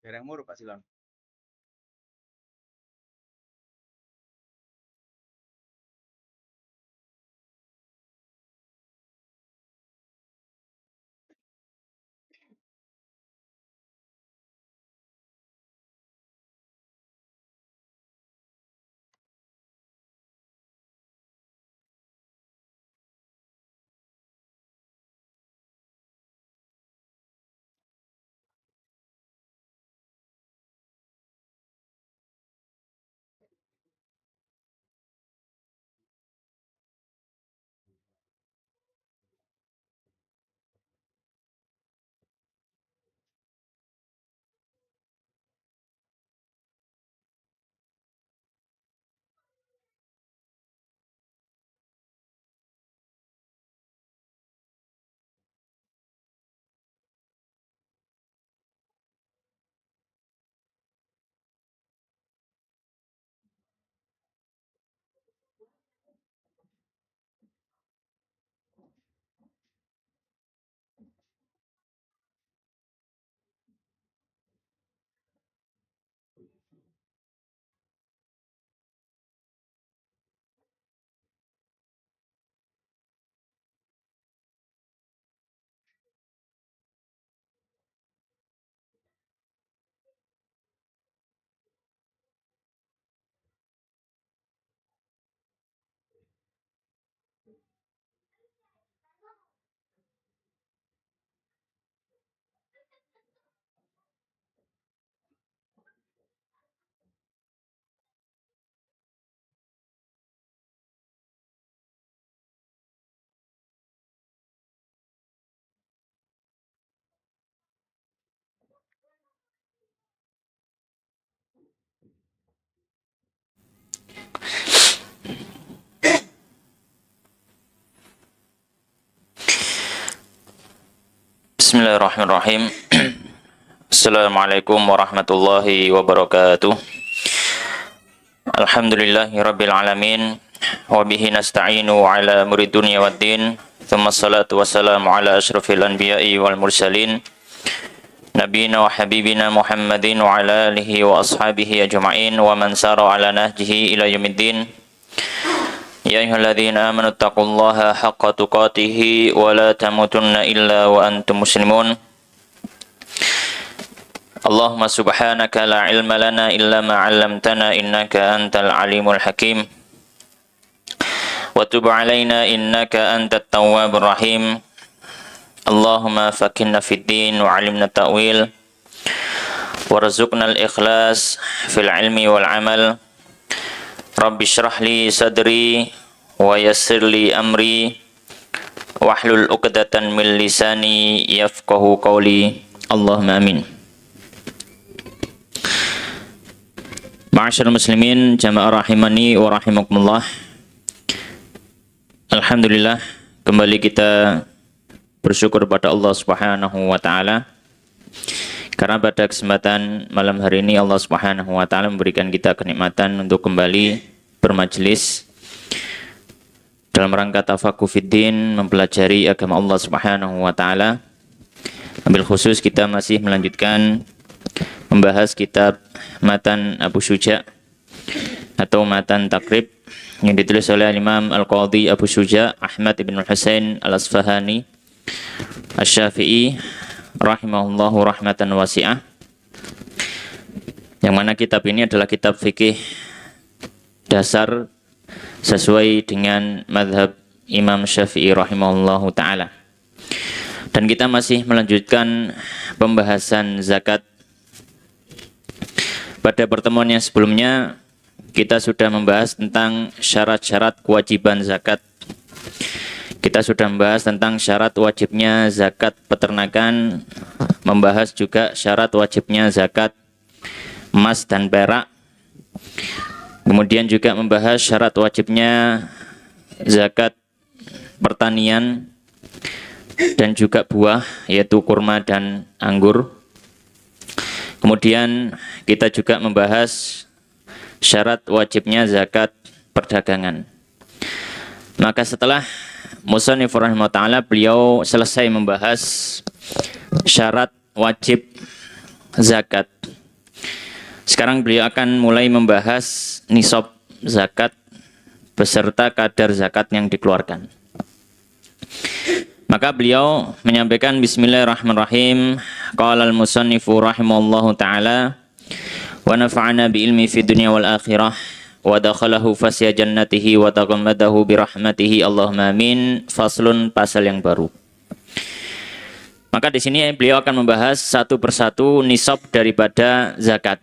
Dereng muru Pak Silon. Bismillahirrahmanirrahim. Assalamualaikum warahmatullahi wabarakatuh. Alhamdulillahirabbil alamin wa bihi nasta'inu ala umuri dunya waddin. Tsumma shalatu wassalamu ala asyrafil anbiya'i wal mursalin nabiyina wa habibina Muhammadin wa ala alihi wa ashabihi ajma'in wa man sara ala nahjihi ila yaumiddin. Ya ayyuhalladzina amanu taqullaha haqqa tuqatih wa la tamutunna illa wa antum muslimun. Allahumma subhanaka la ilma lana illa ma 'allamtana innaka antal alimul hakim. Wa tub 'alaina innaka antat tawwabur rahim. Allahumma faqqihna fid din wa 'allimna ta'wil. Warzuqna al-ikhlas fil 'ilmi wal 'amal. Rabbi syrah li sadri wa yassir li amri wahlul 'uqdatan min lisani yafqahu qawli. Allahumma amin. Ma'asyiral muslimin jamaah rahimani wa rahimakumullah. Alhamdulillah, kembali kita bersyukur pada Allah Subhanahu wa taala karena pada kesempatan malam hari ini Allah Subhanahu wa taala memberikan kita kenikmatan untuk kembali bermajelis dalam rangka tafaqquh fiddin, mempelajari agama Allah Subhanahu wa taala. Ambil khusus kita masih melanjutkan membahas kitab Matan Abu Syuja atau Matan Takrib yang ditulis oleh Imam Al-Qadhi Abu Syuja Ahmad ibn Husain Al-Asfahani Asy-Syafi'i rahimahullahu rahmatan wasi'ah, yang mana kitab ini adalah kitab fikih dasar sesuai dengan mazhab Imam Syafi'i rahimahullahu ta'ala. Dan kita masih melanjutkan pembahasan zakat. Pada pertemuan yang sebelumnya kita sudah membahas tentang syarat-syarat kewajiban zakat. Kita sudah membahas tentang syarat wajibnya zakat peternakan, membahas juga syarat wajibnya zakat emas dan perak. Kemudian juga membahas syarat wajibnya zakat pertanian dan juga buah, yaitu kurma dan anggur. Kemudian kita juga membahas syarat wajibnya zakat perdagangan. Maka setelah Musannif rahimahullah ta'ala beliau selesai membahas syarat wajib zakat, Sekarang beliau akan mulai membahas nisab zakat beserta kadar zakat yang dikeluarkan. Maka beliau menyampaikan bismillahirrahmanirrahim. Qala al-musannifu rahimallahu ta'ala wa nafa'ana bi ilmi fid dunya wal akhirah wa dakhalahu fasya jannatihi wa taghammadahu bi rahmatihi Allahumma amin. Faslun, pasal yang baru. Maka di sini beliau akan membahas satu persatu nisab daripada zakat.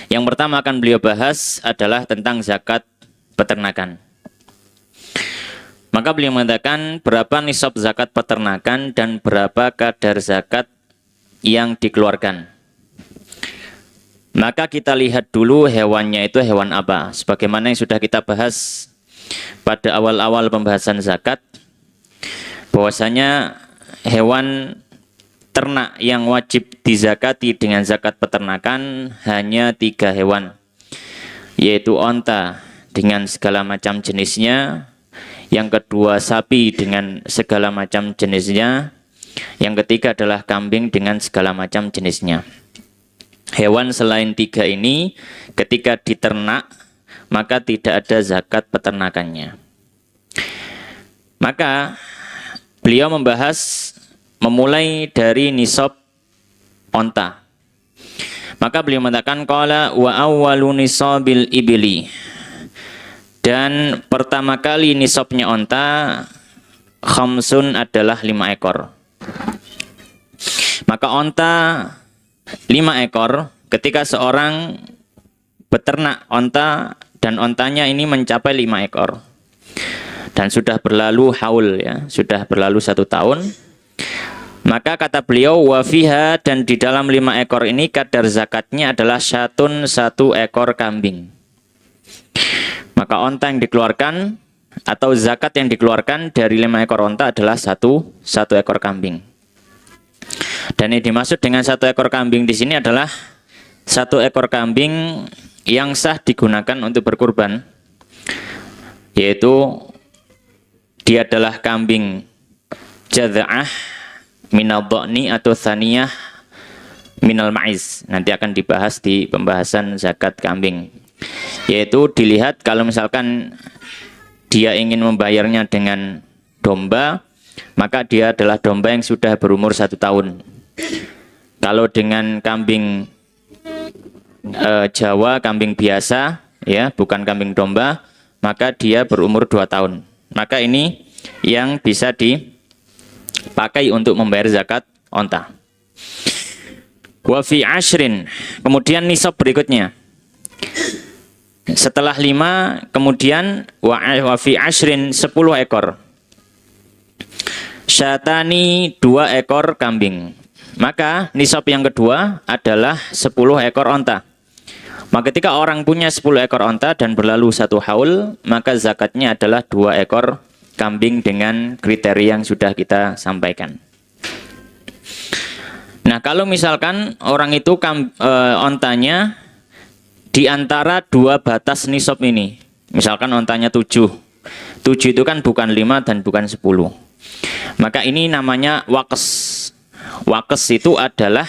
Yang pertama akan beliau bahas adalah tentang zakat peternakan. Maka beliau mengatakan berapa nisab zakat peternakan dan berapa kadar zakat yang dikeluarkan. Maka kita lihat dulu hewannya itu hewan apa. Sebagaimana yang sudah kita bahas pada awal-awal pembahasan zakat, bahwasanya hewan ternak yang wajib dizakati dengan zakat peternakan hanya 3 hewan, yaitu onta dengan segala macam jenisnya, yang kedua sapi dengan segala macam jenisnya, yang ketiga adalah kambing dengan segala macam jenisnya. Hewan selain 3 ini ketika diternak maka tidak ada zakat peternakannya. Maka beliau membahas memulai dari nisab onta. Maka beliau mengatakan qala wa awwalu nisabil ibli. Dan pertama kali nisabnya onta khamsun adalah 5 ekor. Maka onta 5 ekor ketika seorang beternak onta dan ontanya ini mencapai 5 ekor dan sudah berlalu haul, ya, sudah berlalu 1 tahun, maka kata beliau wa fiha, dan di dalam 5 ekor ini kadar zakatnya adalah syatun, 1 ekor kambing. Maka onta yang dikeluarkan atau zakat yang dikeluarkan dari 5 ekor onta adalah 1 ekor kambing. Dan yang dimaksud dengan 1 ekor kambing di sini adalah 1 ekor kambing yang sah digunakan untuk berkurban, yaitu dia adalah kambing jadza'ah minal dha'ni atau thaniyah minal ma'iz. Nanti akan dibahas di pembahasan zakat kambing. Yaitu dilihat kalau misalkan dia ingin membayarnya dengan domba, maka dia adalah domba yang sudah berumur 1 tahun. Kalau dengan kambing Jawa, kambing biasa, ya, bukan kambing domba, maka dia berumur 2 tahun. Maka ini yang bisa dipakai untuk membayar zakat onta. Wa fi ashrin, kemudian nisab berikutnya. Setelah 5, kemudian wa fi ashrin 10 ekor. Syatani 2 ekor kambing. Maka nisab yang kedua adalah 10 ekor onta. Maka ketika orang punya 10 ekor onta dan berlalu 1 haul, maka zakatnya adalah 2 ekor kambing dengan kriteria yang sudah kita sampaikan. Nah, kalau misalkan orang itu ontanya di antara 2 batas nisab ini, misalkan ontanya 7 itu kan bukan 5 dan bukan 10, maka ini namanya waqs. Waqs itu adalah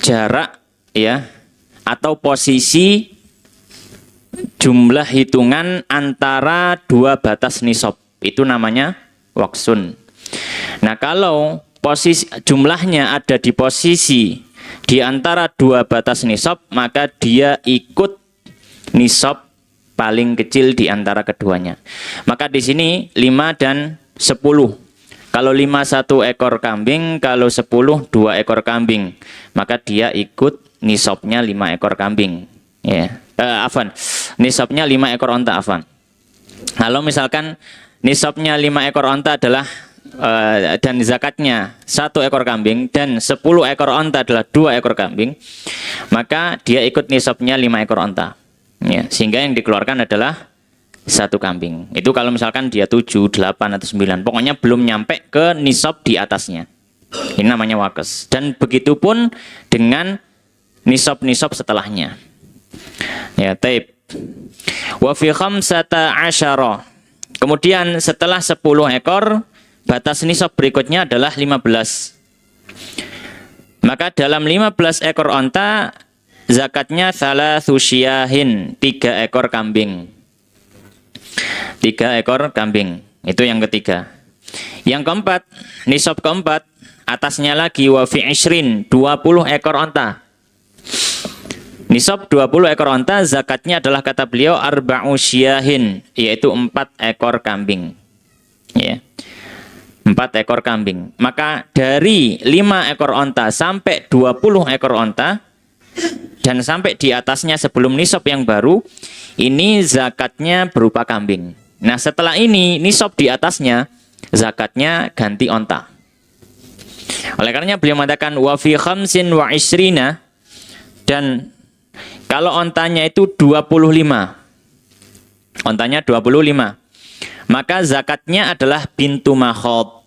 jarak, ya, atau posisi jumlah hitungan antara 2 batas nisab, itu namanya waqsun. Nah, kalau posisi jumlahnya ada di posisi di antara 2 batas nisab, maka dia ikut nisab paling kecil di antara keduanya. Maka di sini 5 dan 10. Kalau 5 1 ekor kambing, kalau 10 2 ekor kambing, maka dia ikut nisabnya 5 ekor kambing. Ya, nisabnya 5 ekor onta, Kalau misalkan nisabnya 5 ekor onta adalah dan zakatnya 1 ekor kambing dan 10 ekor onta adalah 2 ekor kambing, maka dia ikut nisabnya 5 ekor onta, ya, sehingga yang dikeluarkan adalah 1 kambing. Itu kalau misalkan dia 7, 8 atau 9, pokoknya belum nyampe ke nisab di atasnya. Ini namanya waqs. Dan begitu pun dengan nisab-nisab setelahnya. Ya, taib. Wa fi khamsata asyara. Kemudian setelah 10 ekor, batas nisab berikutnya adalah 15. Maka dalam 15 ekor onta zakatnya salasu syiahin, 3 ekor kambing. 3 ekor kambing. Itu yang ketiga. Yang keempat, nisab keempat, atasnya lagi wa fi ishrin, 20 ekor onta. Nisab 20 ekor onta, zakatnya adalah kata beliau arba'u syiahin, yaitu 4 ekor kambing. Ya. 4 ekor kambing. Maka dari 5 ekor onta sampai 20 ekor onta, dan sampai di atasnya sebelum nisab yang baru, ini zakatnya berupa kambing. Nah setelah ini nisab di atasnya, zakatnya ganti onta. Oleh karenanya beliau mengatakan wa fi khamsin wa ishrina, dan kalau ontanya itu 25, ontanya 25, maka zakatnya adalah bintu makhot.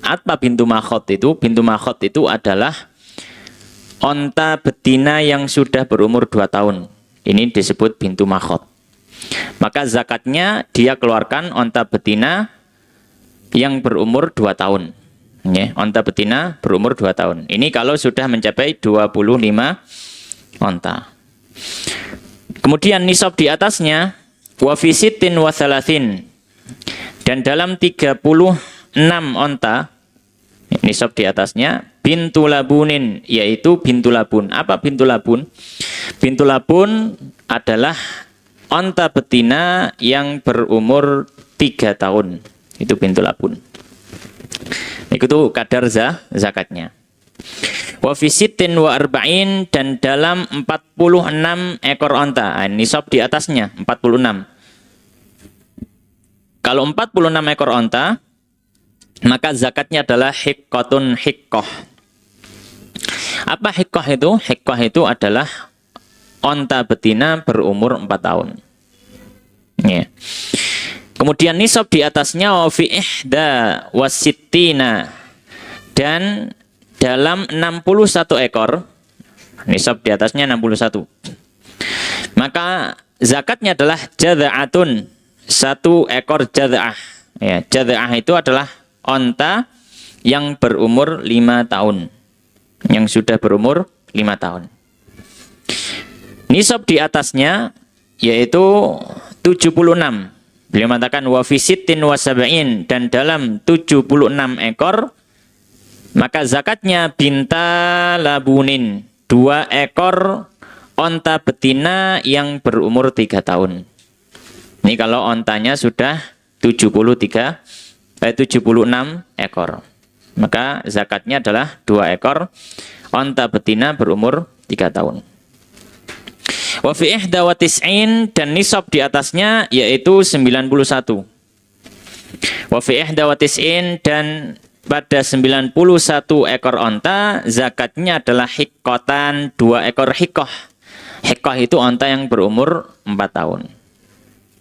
Apa bintu makhot itu? Bintu makhot itu adalah onta betina yang sudah berumur 2 tahun. Ini disebut bintu makhot. Maka zakatnya dia keluarkan onta betina yang berumur 2 tahun. Ya, onta betina berumur 2 tahun. Ini kalau sudah mencapai 25 onta. Kemudian nisab di atasnya wa fi sittin wa thalathin. Dan dalam 36 onta, nisab di atasnya bintu labunin, yaitu bintu labun. Apa bintu labun? Bintu labun adalah onta betina yang berumur 3 tahun. Itu bintu labun. Itu kadar zakatnya. Wa fi sittin wa arba'in, dan dalam 46 ekor onta. Nisab di atasnya 46. Kalau 46 ekor onta, maka zakatnya adalah hiqqatun hiqqah. Apa hiqqah itu? Hiqqah itu adalah onta betina berumur 4 tahun. Ya. Kemudian nisab di atasnya wa fi ihda wasittina, dan dalam 61 ekor, nisab di atasnya 61. Maka zakatnya adalah jadza'atun, 1 ekor jadza'ah. Ya, jadza'ah itu adalah onta yang berumur 5 tahun. Yang sudah berumur 5 tahun. Nisab di atasnya yaitu 76. Beliau mengatakan wa fi sittin wa sab'in, dan dalam 76 ekor, maka zakatnya binta labunin, 2 ekor onta betina yang berumur 3 tahun. Ini kalau ontanya sudah 76 ekor. Maka zakatnya adalah 2 ekor onta betina berumur 3 tahun. Wa fi ihda wa tis'in, dan nisab di atasnya yaitu 91. Wa fi ihda wa tis'in, dan pada 91 ekor onta, zakatnya adalah hiqqatan, 2 ekor hiqqah. Hiqqah itu onta yang berumur 4 tahun.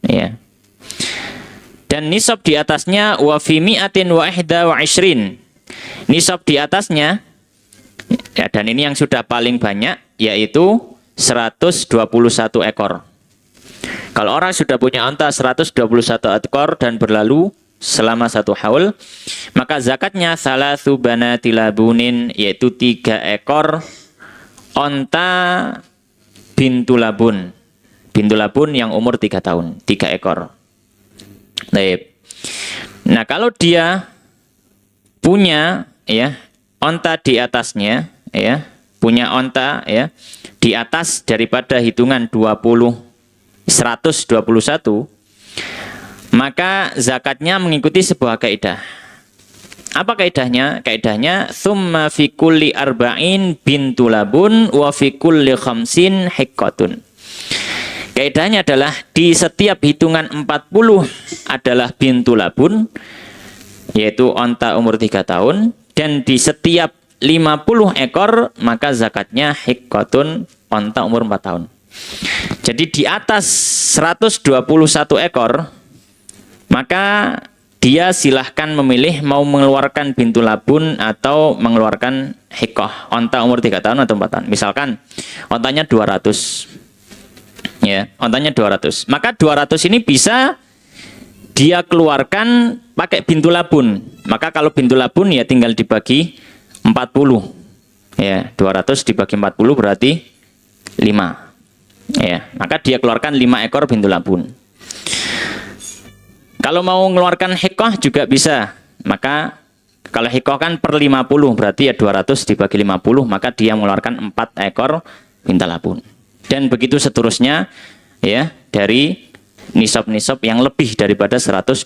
Ya. Dan nisab di atasnya wa fi mi'atin wa ihda wa ishrin. Nisab di atasnya, ya, dan ini yang sudah paling banyak, yaitu 121 ekor. Kalau orang sudah punya onta 121 ekor dan berlalu selama 1 haul, maka zakatnya salasu banati labunin, yaitu 3 ekor onta bintu labun. Bintu labun yang umur 3 tahun, 3 ekor. Baik. Nah, kalau dia punya ya onta di atasnya, ya, punya onta ya di atas daripada hitungan 121, maka zakatnya mengikuti sebuah kaidah. Apa kaidahnya? Kaidahnya summa fi kulli arba'in bintu labun wa fi kulli khamsin hiqqatun. Kaidahnya adalah di setiap hitungan 40 adalah bintu labun, yaitu onta umur 3 tahun, dan di setiap 50 ekor maka zakatnya hiqqatun, onta umur 4 tahun. Jadi di atas 121 ekor, maka dia silahkan memilih mau mengeluarkan bintu labun atau mengeluarkan hiqqah, onta umur 3 tahun atau 4 tahun. Misalkan ontanya 200. Ya, ontanya 200. Maka 200 ini bisa dia keluarkan pakai bintu labun. Maka kalau bintu labun ya tinggal dibagi 40. Ya, 200 dibagi 40 berarti Ya, maka dia keluarkan 5 ekor bintul labun. Kalau mau mengeluarkan hikoh juga bisa. Maka kalau hikoh kan per 50 berarti ya 200 dibagi 50, maka dia mengeluarkan 4 ekor bintul labun. Dan begitu seterusnya ya, dari nisab-nisab yang lebih daripada 121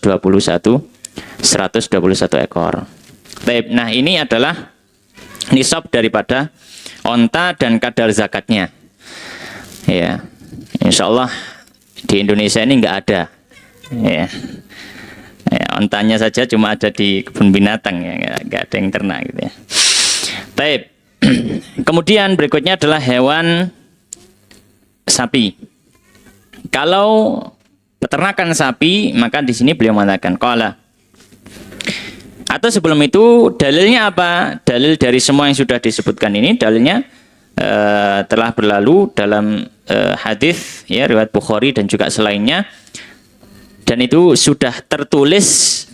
ekor. Nah, ini adalah nisab daripada onta dan kadar zakatnya. Ya, insya Allah di Indonesia ini nggak ada. Ya. Ya, ontanya saja cuma ada di kebun binatang ya, nggak ada yang ternak gitu ya. Taib. Kemudian berikutnya adalah hewan sapi. Kalau peternakan sapi, maka di sini beliau mengatakan qala. Atau sebelum itu dalilnya apa? Dalil dari semua yang sudah disebutkan ini, dalilnya telah berlalu dalam hadis ya, riwayat Bukhari dan juga selainnya. Dan itu sudah tertulis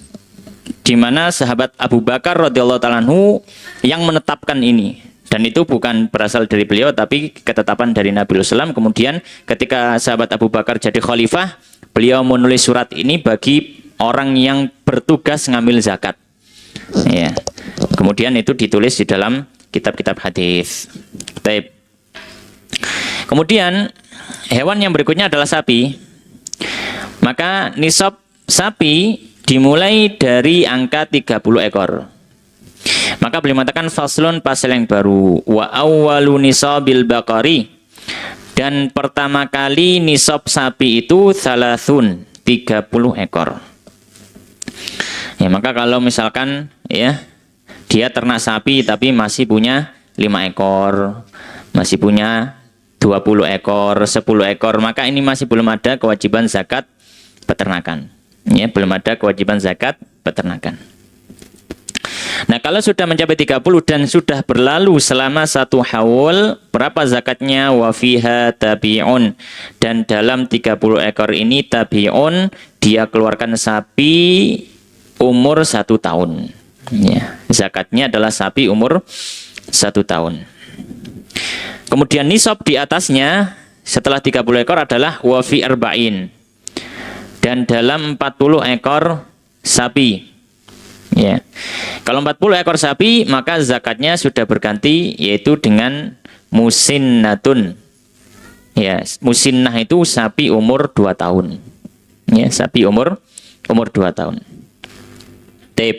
di mana sahabat Abu Bakar radhiyallahu ta'ala anhu yang menetapkan ini. Dan itu bukan berasal dari beliau, tapi ketetapan dari Nabi SAW. Kemudian ketika sahabat Abu Bakar jadi khalifah, beliau menulis surat ini bagi orang yang bertugas ngambil zakat. Ya. Kemudian itu ditulis di dalam kitab-kitab hadis. Kemudian hewan yang berikutnya adalah sapi. Maka nisab sapi dimulai dari angka 30 ekor. Maka beliau mengatakan faslun, pasal yang baru, wa awwalu nisabil baqari, dan pertama kali nisab sapi itu salasun, 30 ekor. Ya, maka kalau misalkan ya dia ternak sapi tapi masih punya 5 ekor, masih punya 20 ekor, 10 ekor, maka ini masih belum ada kewajiban zakat peternakan. Ya, belum ada kewajiban zakat peternakan. Nah, kalau sudah mencapai 30 dan sudah berlalu selama 1 haul, berapa zakatnya? Wa fiha tabi'un. Dan dalam 30 ekor ini tabi'un, dia keluarkan sapi umur 1 tahun. Ya, zakatnya adalah sapi umur 1 tahun. Kemudian nisab di atasnya setelah 30 ekor adalah wa fi arba'in. Dan dalam 40 ekor sapi. Ya. Kalau 40 ekor sapi, maka zakatnya sudah berganti, yaitu dengan musinnatun. Ya, musinnah itu sapi umur 2 tahun. Ya, sapi umur 2 tahun. Tip.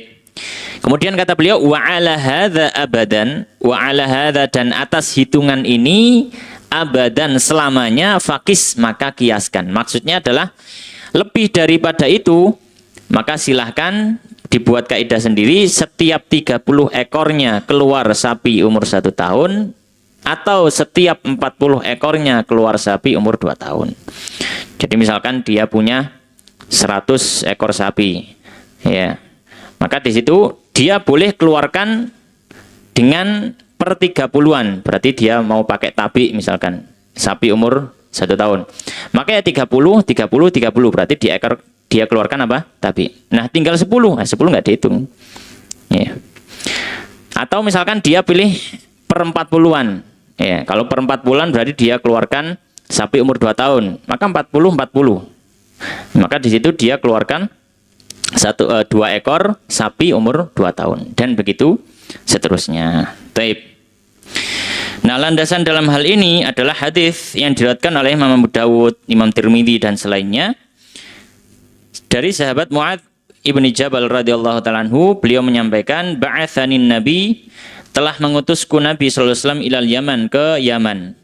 Kemudian kata beliau, wa ala hadza abadan, wa ala hadza, dan atas hitungan ini abadan selamanya, fakis, maka kiaskan. Maksudnya adalah lebih daripada itu, maka silahkan dibuat kaidah sendiri, setiap 30 ekornya keluar sapi umur 1 tahun, atau setiap 40 ekornya keluar sapi umur 2 tahun. Jadi misalkan dia punya 100 ekor sapi, ya, maka di situ dia boleh keluarkan dengan per 30-an, berarti dia mau pakai tabi misalkan, sapi umur 1 tahun. Maka ya 30, berarti di ekor dia keluarkan apa? Tabi. Nah, tinggal 10. Nah, 10 nggak dihitung. Ya. Atau misalkan dia pilih per 40-an. Ya, kalau per 40-an berarti dia keluarkan sapi umur 2 tahun. Maka 40. Maka di situ dia keluarkan 2 ekor sapi umur 2 tahun. Dan begitu seterusnya. Taib. Nah, landasan dalam hal ini adalah hadis yang diriwayatkan oleh Imam Abu Dawud, Imam Tirmidzi dan selainnya dari sahabat Mu'adz ibni Jabal radhiyallahu ta'ala anhu. Beliau menyampaikan, ba'atsanin Nabi, telah mengutusku Nabi sallallahu alaihi wasallam ilal Yaman, ke Yaman.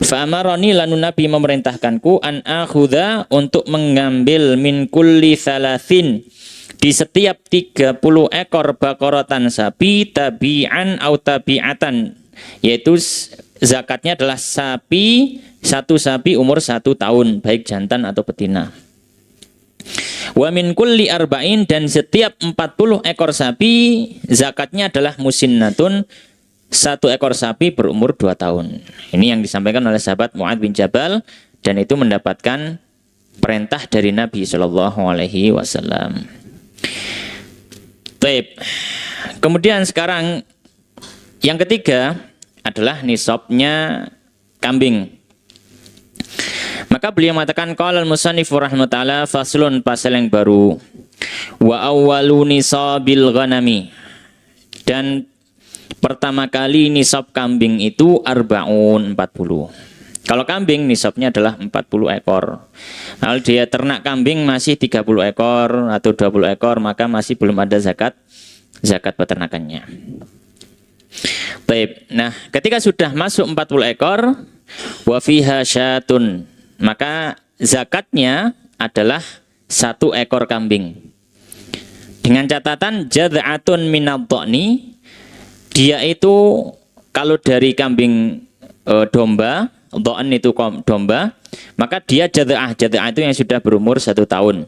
Fa'amarani, lalu Nabi memerintahkanku, an akhudha, untuk mengambil min kulli thalathin, di setiap 30 ekor baqaratan sapi, tabi'an au tabi'atan, yaitu zakatnya adalah sapi, 1 sapi umur 1 tahun, baik jantan atau betina. Wa min kulli arba'in, dan setiap 40 ekor sapi zakatnya adalah musinnatun, 1 ekor sapi berumur 2 tahun. Ini yang disampaikan oleh sahabat Mu'adz bin Jabal, dan itu mendapatkan perintah dari Nabi Shallallahu Alaihi Wasallam. Taib. Kemudian sekarang yang ketiga adalah nisabnya kambing. Maka beliau mengatakan qala al-musannif rahimahullah faslun, pasal yang baru. Wa awwalu nisabil ghanami, dan pertama kali nisab kambing itu arbaun 40. Kalau kambing nisabnya adalah 40 ekor. Kalau dia ternak kambing masih 30 ekor atau 20 ekor, maka masih belum ada zakat peternakannya. Baik. Nah, ketika sudah masuk 40 ekor, wa fiha syatun, maka zakatnya adalah 1 ekor kambing. Dengan catatan jad'atun minadh-dhani, dia itu kalau dari kambing domba, dha'n itu domba, maka dia jad'ah itu yang sudah berumur 1 tahun.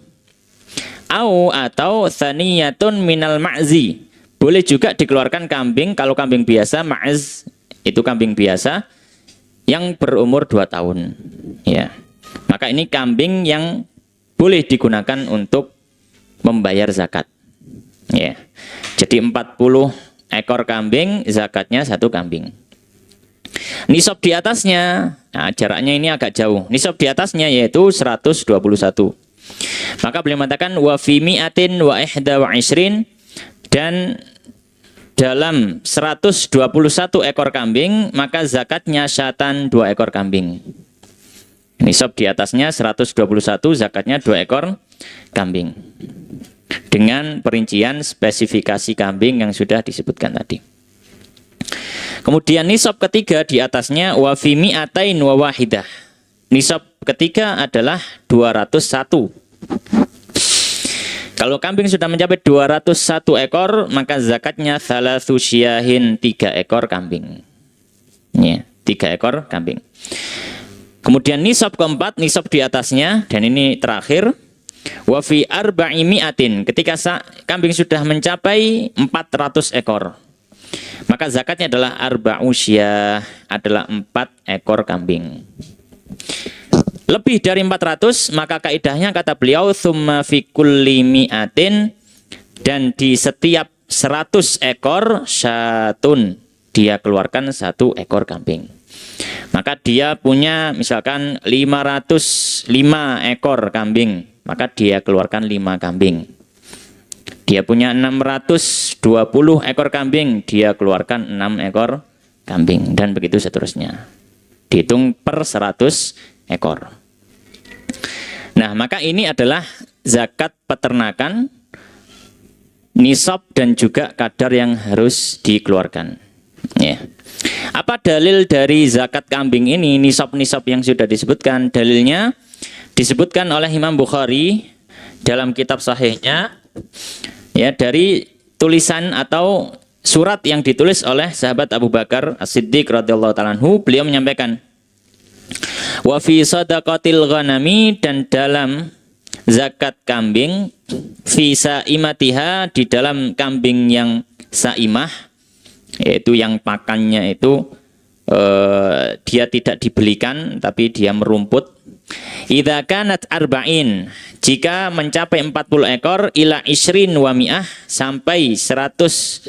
Atau thaniyatun minal ma'zi, boleh juga dikeluarkan kambing, kalau kambing biasa, ma'az itu kambing biasa yang berumur 2 tahun. Ya. Maka ini kambing yang boleh digunakan untuk membayar zakat. Ya. Jadi 40 ekor kambing, zakatnya 1 kambing. Nisab di atasnya, nah jaraknya ini agak jauh. Nisab di atasnya yaitu 121. Maka beliau mengatakan wa fi mi'atin wa ihda wa ishrin, dan dalam 121 ekor kambing, maka zakatnya syatan 2 ekor kambing. Nisab di atasnya 121, zakatnya 2 ekor kambing. Dengan perincian spesifikasi kambing yang sudah disebutkan tadi. Kemudian nisab ketiga di atasnya wa fi mi'atain wa wahidah. Nisab ketiga adalah 201. Kalau kambing sudah mencapai 201 ekor, maka zakatnya thalathu syiahin, 3 ekor kambing. Ya, 3 ekor kambing. Kemudian nisab keempat, nisab di atasnya, dan ini terakhir, wa fi arba'i mi'atin, ketika kambing sudah mencapai 400 ekor, maka zakatnya adalah arba'u syiyah, adalah 4 ekor kambing. Lebih dari 400, maka kaidahnya kata beliau tsumma fi kulli mi'atin, dan di setiap 100 ekor syatun, dia keluarkan 1 ekor kambing. Maka dia punya misalkan 505 ekor kambing, maka dia keluarkan 5 kambing. Dia punya 620 ekor kambing, dia keluarkan 6 ekor kambing, dan begitu seterusnya. Dihitung per 100 ekor. Nah, maka ini adalah zakat peternakan, nisab dan juga kadar yang harus dikeluarkan. Ya. Apa dalil dari zakat kambing ini, nisab-nisab yang sudah disebutkan? Dalilnya disebutkan oleh Imam Bukhari dalam kitab sahihnya, ya, dari tulisan atau surat yang ditulis oleh sahabat Abu Bakar As-Siddiq radhiyallahu ta'ala anhu. Beliau menyampaikan, wa fi sadaqatil ghanami, dan dalam zakat kambing, fi saimatiha, di dalam kambing yang saimah, yaitu yang pakannya itu dia tidak dibelikan tapi dia merumput. Idza kanat arba'in, jika mencapai 40 ekor, ila isrin wa mi'ah, sampai 120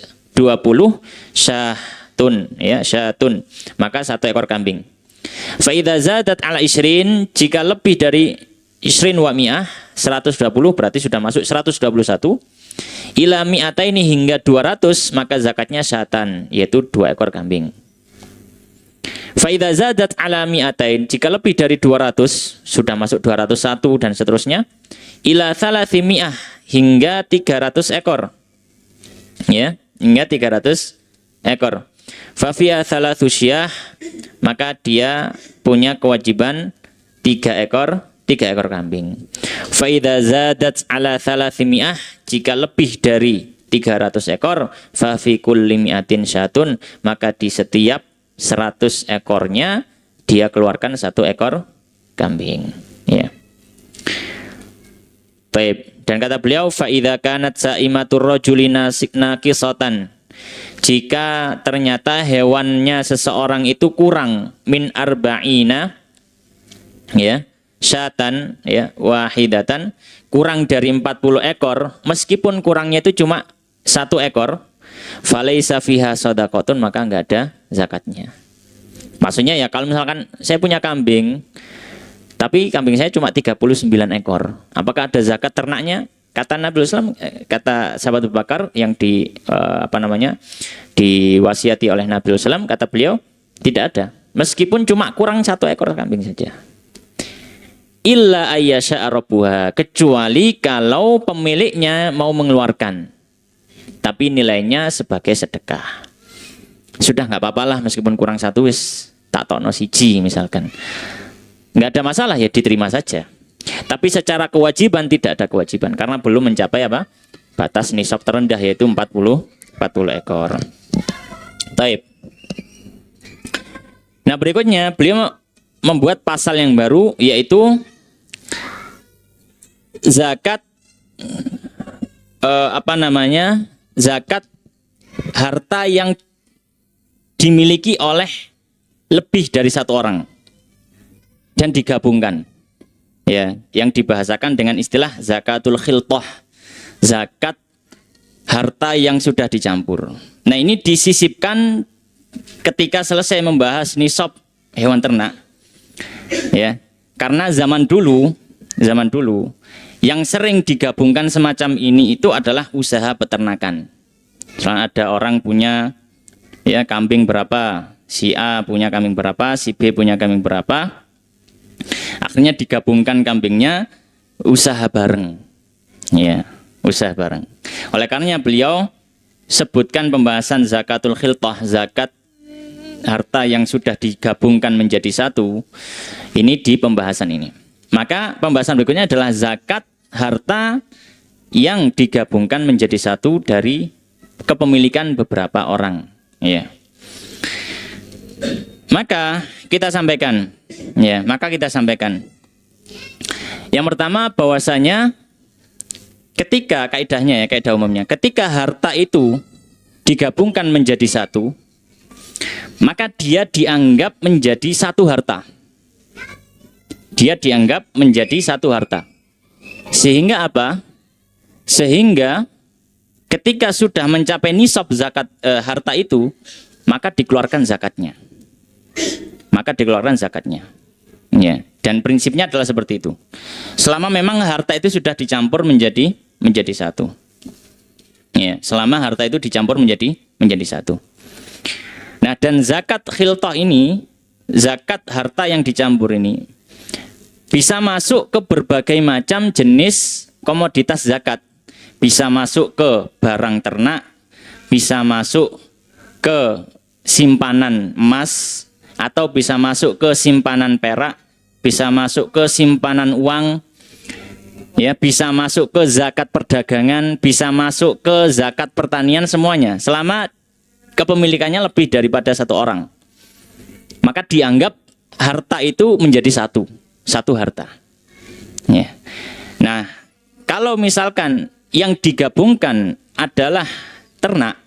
syatun, ya, syatun, maka 1 ekor kambing. Fa idza zadat ala isrin, jika lebih dari isrin wa mi'ah, 120 berarti sudah masuk 121. Ila mi'ataini, hingga 200, maka zakatnya syatan, yaitu 2 ekor kambing. Fa idza zadat ala mi'atain, jika lebih dari 200, sudah masuk 201 dan seterusnya. Ila thalathi mi'ah, hingga 300 ekor. Ya, hingga 300 ekor. Fa fiha thalathu syiyah, maka dia punya kewajiban 3 ekor kambing. Fa idza zadat ala thalathi mi'ah, jika lebih dari 300 ekor, fa fi kulli mi'atin syatun, maka di setiap 100 ekornya dia keluarkan 1 ekor kambing. Ya. Baik. Dan kata beliau, fa idza kanat saimatur rajuli naqisatan, jika ternyata hewannya seseorang itu kurang min arba'ina, ya, syatan, ya, wahidatan, kurang dari 40 ekor, meskipun kurangnya itu cuma 1 ekor, falaisa fiha shadaqatun, maka enggak ada zakatnya. Maksudnya ya kalau misalkan saya punya kambing, tapi kambing saya cuma 39 ekor. Apakah ada zakat ternaknya? Kata Nabi Islam, kata sahabat Abu Bakar yang diwasiati oleh Nabi Islam, kata beliau tidak ada. Meskipun cuma kurang 1 ekor kambing saja. Illa ayyasha rabbuha, kecuali kalau pemiliknya mau mengeluarkan, tapi nilainya sebagai sedekah. Sudah nggak apa-apalah meskipun kurang 1 wis tak tokno siji misalkan. Nggak ada masalah ya diterima saja. Tapi secara kewajiban tidak ada kewajiban karena belum mencapai apa? Batas nisab terendah yaitu 40 ekor. Taib. Nah, berikutnya beliau membuat pasal yang baru yaitu zakat zakat harta yang dimiliki oleh lebih dari 1 orang dan digabungkan, ya, yang dibahasakan dengan istilah zakatul khilthah, zakat harta yang sudah dicampur. Nah, ini disisipkan ketika selesai membahas nisab hewan ternak, ya, karena zaman dulu yang sering digabungkan semacam ini itu adalah usaha peternakan. Misalnya ada orang punya ya kambing berapa, si A punya kambing berapa, si B punya kambing berapa, akhirnya digabungkan kambingnya, usaha bareng, ya, usaha bareng. Oleh karenanya beliau sebutkan pembahasan zakatul khilthah, zakat harta yang sudah digabungkan menjadi satu, ini di pembahasan ini. Maka pembahasan berikutnya adalah zakat harta yang digabungkan menjadi satu dari kepemilikan beberapa orang, ya. Maka kita sampaikan, yang pertama bahwasanya ketika kaidahnya, ya, kaidah umumnya, ketika harta itu digabungkan menjadi satu, maka dia dianggap menjadi satu harta. Dia dianggap menjadi satu harta. Sehingga apa? Sehingga ketika sudah mencapai nisab zakat harta itu, maka dikeluarkan zakatnya. Ya, dan prinsipnya adalah seperti itu. Selama memang harta itu sudah dicampur menjadi satu. Ya, selama harta itu dicampur menjadi satu. Nah, dan zakat khilthah ini, zakat harta yang dicampur ini bisa masuk ke berbagai macam jenis komoditas zakat. Bisa masuk ke barang ternak, bisa masuk ke simpanan emas, atau bisa masuk ke simpanan perak, bisa masuk ke simpanan uang, ya, bisa masuk ke zakat perdagangan, bisa masuk ke zakat pertanian, semuanya. Selama kepemilikannya lebih daripada 1 orang, maka dianggap harta itu menjadi satu harta. Ya. Nah, kalau misalkan yang digabungkan adalah ternak,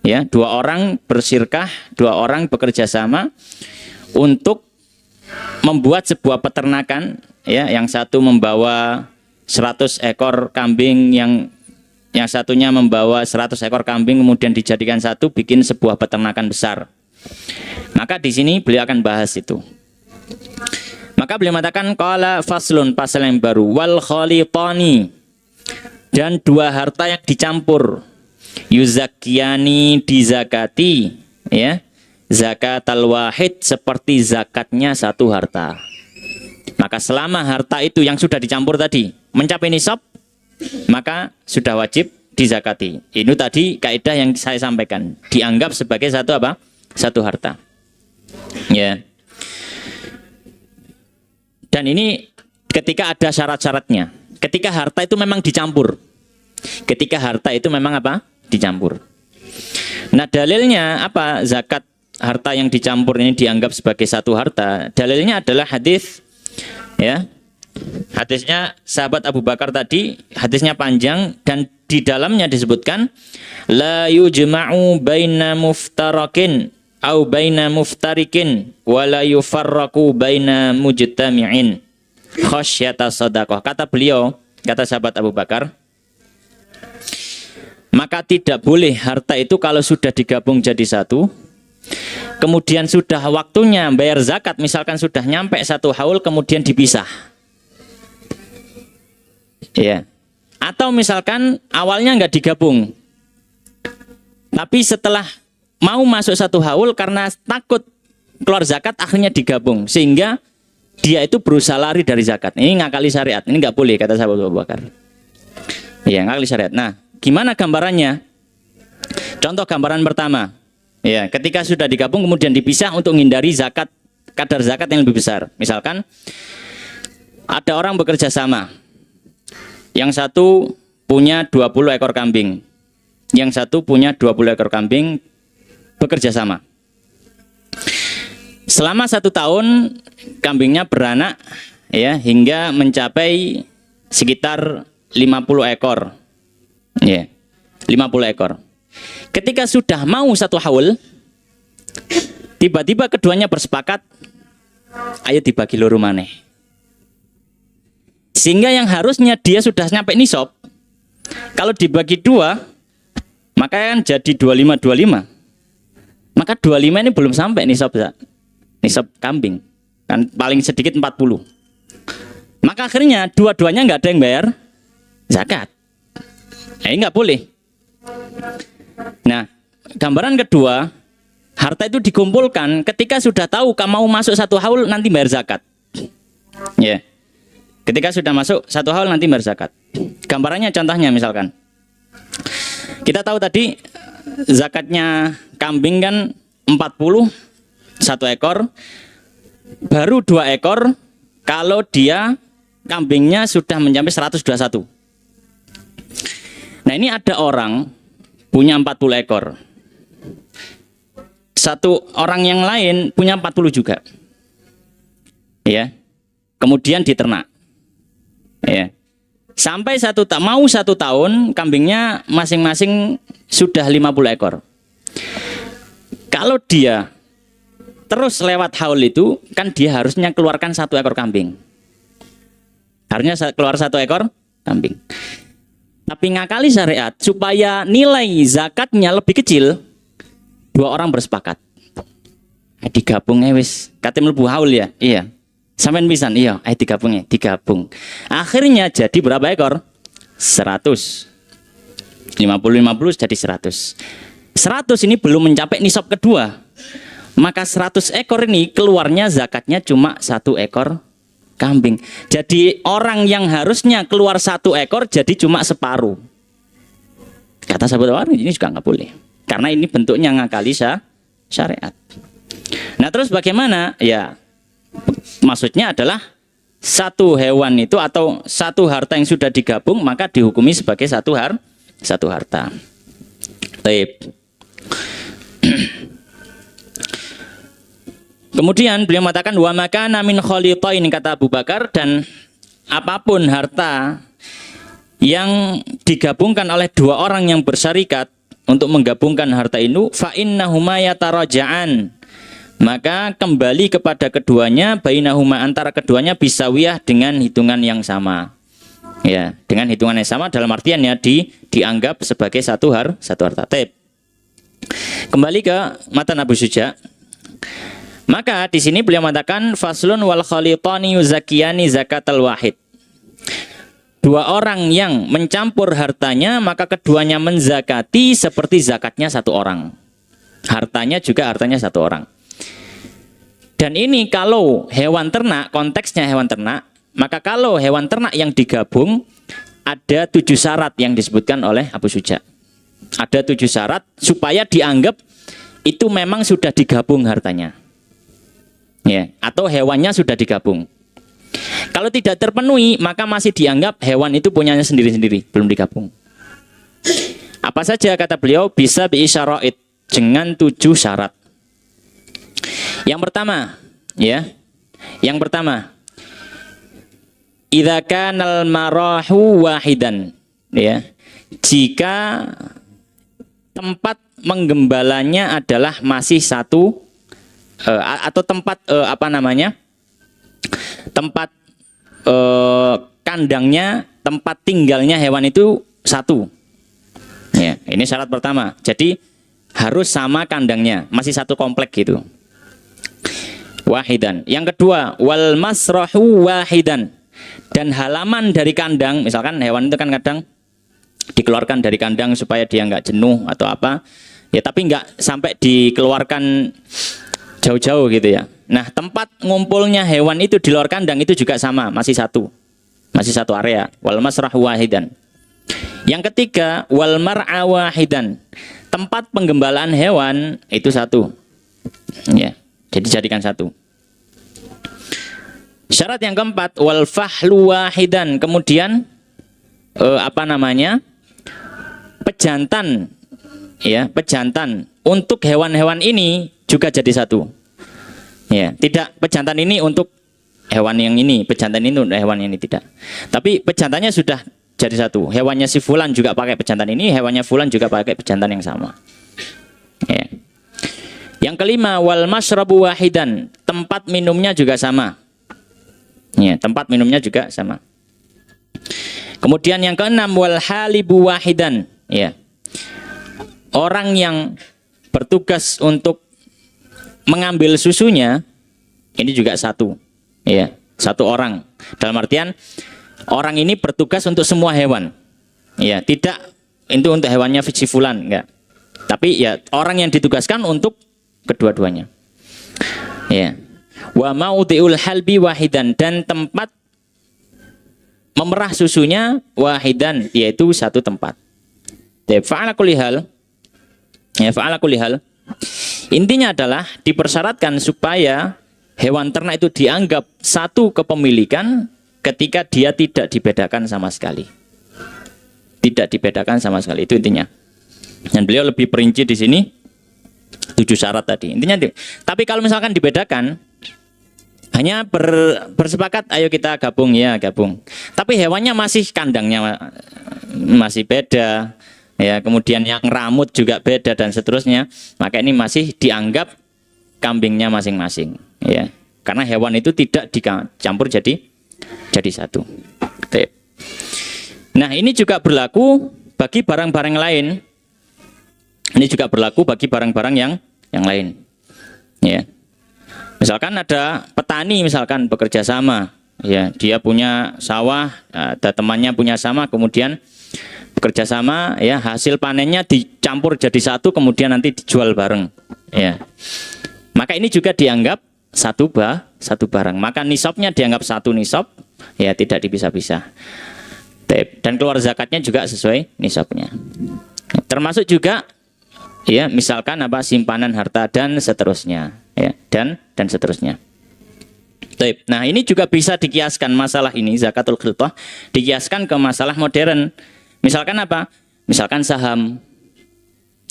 ya, 2 orang bersirkah, 2 orang bekerja sama untuk membuat sebuah peternakan, ya, yang satu membawa 100 ekor kambing, yang satunya membawa 100 ekor kambing, kemudian dijadikan satu, bikin sebuah peternakan besar. Maka di sini beliau akan bahas itu. Maka beliau mengatakan qala faslun, pasal yang baru, wal khalithani, dan 2 harta yang dicampur, yuzakkiyani, dizakati, ya, zakatal wahid, seperti zakatnya 1 harta. Maka selama harta itu yang sudah dicampur tadi mencapai nisab, maka sudah wajib dizakati. Ini tadi kaidah yang saya sampaikan, dianggap sebagai satu harta, ya. Dan ini ketika ada syarat-syaratnya. Ketika harta itu memang dicampur. Dicampur. Nah, dalilnya apa? Zakat harta yang dicampur ini dianggap sebagai satu harta. Dalilnya adalah hadis, ya. Hadisnya sahabat Abu Bakar tadi, hadisnya panjang dan di dalamnya disebutkan la yujma'u baina muftarakin au baina muftarikin wa la yufarraqu baina mujtami'in khasyata shadaqah. Kata beliau, kata sahabat Abu Bakar, maka tidak boleh harta itu kalau sudah digabung jadi satu, kemudian sudah waktunya bayar zakat, misalkan sudah nyampe 1 haul kemudian dipisah. Ya. Atau misalkan awalnya nggak digabung, tapi setelah mau masuk 1 haul karena takut keluar zakat akhirnya digabung, sehingga dia itu berusaha lari dari zakat. Ini ngakali syariat, ini nggak boleh kata sahabat Abu Bakar. Ya, ngakali syariat. Nah, gimana gambarannya? Contoh gambaran pertama, ya, ketika sudah digabung kemudian dipisah untuk menghindari zakat, kadar zakat yang lebih besar. Misalkan ada orang bekerja sama, yang satu punya 20 ekor kambing, yang satu punya 20 ekor kambing, bekerja sama. Selama 1 tahun kambingnya beranak, ya, hingga mencapai sekitar 50 ekor. Ya, 50 ekor. Ketika sudah mau 1 haul, tiba-tiba keduanya bersepakat, ayo dibagi loro maneh. Sehingga yang harusnya dia sudah nyampe nisab, kalau dibagi 2, maka kan jadi 25-25. Maka 25 ini belum sampai nisab kambing. Kan paling sedikit 40. Maka akhirnya dua-duanya nggak ada yang bayar zakat. Ini nggak boleh. Nah, gambaran kedua, harta itu dikumpulkan ketika sudah tahu mau masuk 1 haul nanti bayar zakat. Ya. Ketika sudah masuk 1 haul nanti bayar zakat. Gambarannya contohnya misalkan, kita tahu tadi zakatnya kambing kan 40, 1 ekor, baru 2 ekor kalau dia kambingnya sudah mencapai 121. Nah, ini ada orang punya 40 ekor. Satu orang yang lain punya 40 juga. Ya. Kemudian diternak. Ya. Sampai mau 1 tahun kambingnya masing-masing sudah 50 ekor. Kalau dia terus lewat haul itu, kan dia harusnya keluarkan 1 ekor kambing. Harusnya keluar 1 ekor kambing. Tapi ngakali syariat, supaya nilai zakatnya lebih kecil, 2 orang bersepakat. Digabung wis, kate mlebu haul ya. Iya. Sampean pisan, iya, digabung. Akhirnya jadi berapa ekor? 100. 50 jadi 100. 100 ini belum mencapai nisab kedua. Maka 100 ekor ini keluarnya zakatnya cuma 1 ekor kambing. Jadi orang yang harusnya keluar 1 ekor jadi cuma separuh. Kata sahabat Umar, ini juga nggak boleh. Karena ini bentuknya ngakali syariat. Nah, terus bagaimana? Ya, maksudnya adalah 1 hewan itu atau 1 harta yang sudah digabung maka dihukumi sebagai 1 harta. Baik. Kemudian beliau mengatakan wa makana min khalitaini, kata Abu Bakar, dan apapun harta yang digabungkan oleh 2 orang yang bersyarikat untuk menggabungkan harta itu, fa innahuma yataraja'an, maka kembali kepada keduanya, bainahuma, antara keduanya, bisawiyah, dengan hitungan yang sama. Ya, dengan hitungan yang sama dalam artian ya dianggap sebagai 1 harta. Kembali ke matan Abu Syuja. Maka di sini beliau mengatakan faslun wal khalitani yuzakiyani zakatal wahid. 2 orang yang mencampur hartanya maka keduanya menzakati seperti zakatnya 1 orang. Hartanya juga hartanya 1 orang. Dan ini kalau hewan ternak, konteksnya hewan ternak, maka kalau hewan ternak yang digabung ada 7 syarat yang disebutkan oleh Abu Syuja. Ada 7 syarat supaya dianggap itu memang sudah digabung hartanya. Ya, atau hewannya sudah digabung. Kalau tidak terpenuhi, maka masih dianggap hewan itu punyanya sendiri-sendiri, belum digabung. Apa saja kata beliau? Bisa biisyara'id, dengan 7 syarat. Yang pertama, ya. Yang pertama, idza kanal marahu wahidan, ya. Jika tempat menggembalanya adalah masih 1 atau tempat tempat kandangnya, tempat tinggalnya hewan itu 1. Ya, ini syarat pertama. Jadi harus sama kandangnya, masih satu komplek gitu. Wahidan. Yang kedua, wal masrahu wahidan. Dan halaman dari kandang, misalkan hewan itu kan kadang dikeluarkan dari kandang supaya dia nggak jenuh atau apa, ya tapi nggak sampai dikeluarkan jauh-jauh gitu ya. Nah, tempat ngumpulnya hewan itu di luar kandang itu juga sama, masih satu area. Wal masrahu wahidan. Yang ketiga, wal mar'a wahidan. Tempat penggembalaan hewan itu satu. Ya. Jadi jadikan satu. Syarat yang keempat, wal fahlu wahidan. Kemudian pejantan, ya, pejantan untuk hewan-hewan ini juga jadi satu. Ya, tidak pejantan ini untuk hewan yang ini, pejantan ini untuk hewan yang ini, tidak. Tapi pejantannya sudah jadi satu. Hewannya si fulan juga pakai pejantan ini, hewannya fulan juga pakai pejantan yang sama. Ya. Yang kelima, wal masyrabu wahidan. Tempat minumnya juga sama. Ya, tempat minumnya juga sama. Kemudian yang keenam, wal halibu wahidan. Ya. Orang yang bertugas untuk mengambil susunya ini juga satu. Ya, satu orang. Dalam artian orang ini bertugas untuk semua hewan. Ya, tidak itu untuk hewannya si fulan, enggak. Tapi ya orang yang ditugaskan untuk kedua-duanya. Ya. Wa maudhi'ul halbi wahidan, dan tempat memerah susunya wahidan, yaitu satu tempat. Fa'ala kulli hal. Ya, fa'ala kulli hal. Intinya adalah dipersyaratkan supaya hewan ternak itu dianggap satu kepemilikan ketika dia tidak dibedakan sama sekali. Tidak dibedakan sama sekali, itu intinya. Dan beliau lebih perinci di sini 7 syarat tadi. Intinya, tapi kalau misalkan dibedakan, hanya bersepakat, ayo kita gabung, ya gabung. Tapi hewannya masih kandangnya masih beda, ya. Kemudian yang rambut juga beda dan seterusnya. Maka ini masih dianggap kambingnya masing-masing, ya. Karena hewan itu tidak dicampur jadi satu. Nah, ini juga berlaku bagi barang-barang lain. Ini juga berlaku bagi barang-barang yang lain. Ya. Misalkan ada petani, misalkan bekerja sama, ya, dia punya sawah, ada temannya punya sama, kemudian bekerja sama, ya, hasil panennya dicampur jadi satu, kemudian nanti dijual bareng, ya. Maka ini juga dianggap satu barang. Maka nisabnya dianggap satu nisab, ya, tidak dipisah-pisah. Dan keluar zakatnya juga sesuai nisabnya. Termasuk juga, ya, misalkan simpanan harta dan seterusnya, ya, dan seterusnya. Nah, ini juga bisa dikiaskan masalah ini, zakatul khilthah, dikiaskan ke masalah modern. Misalkan misalkan saham.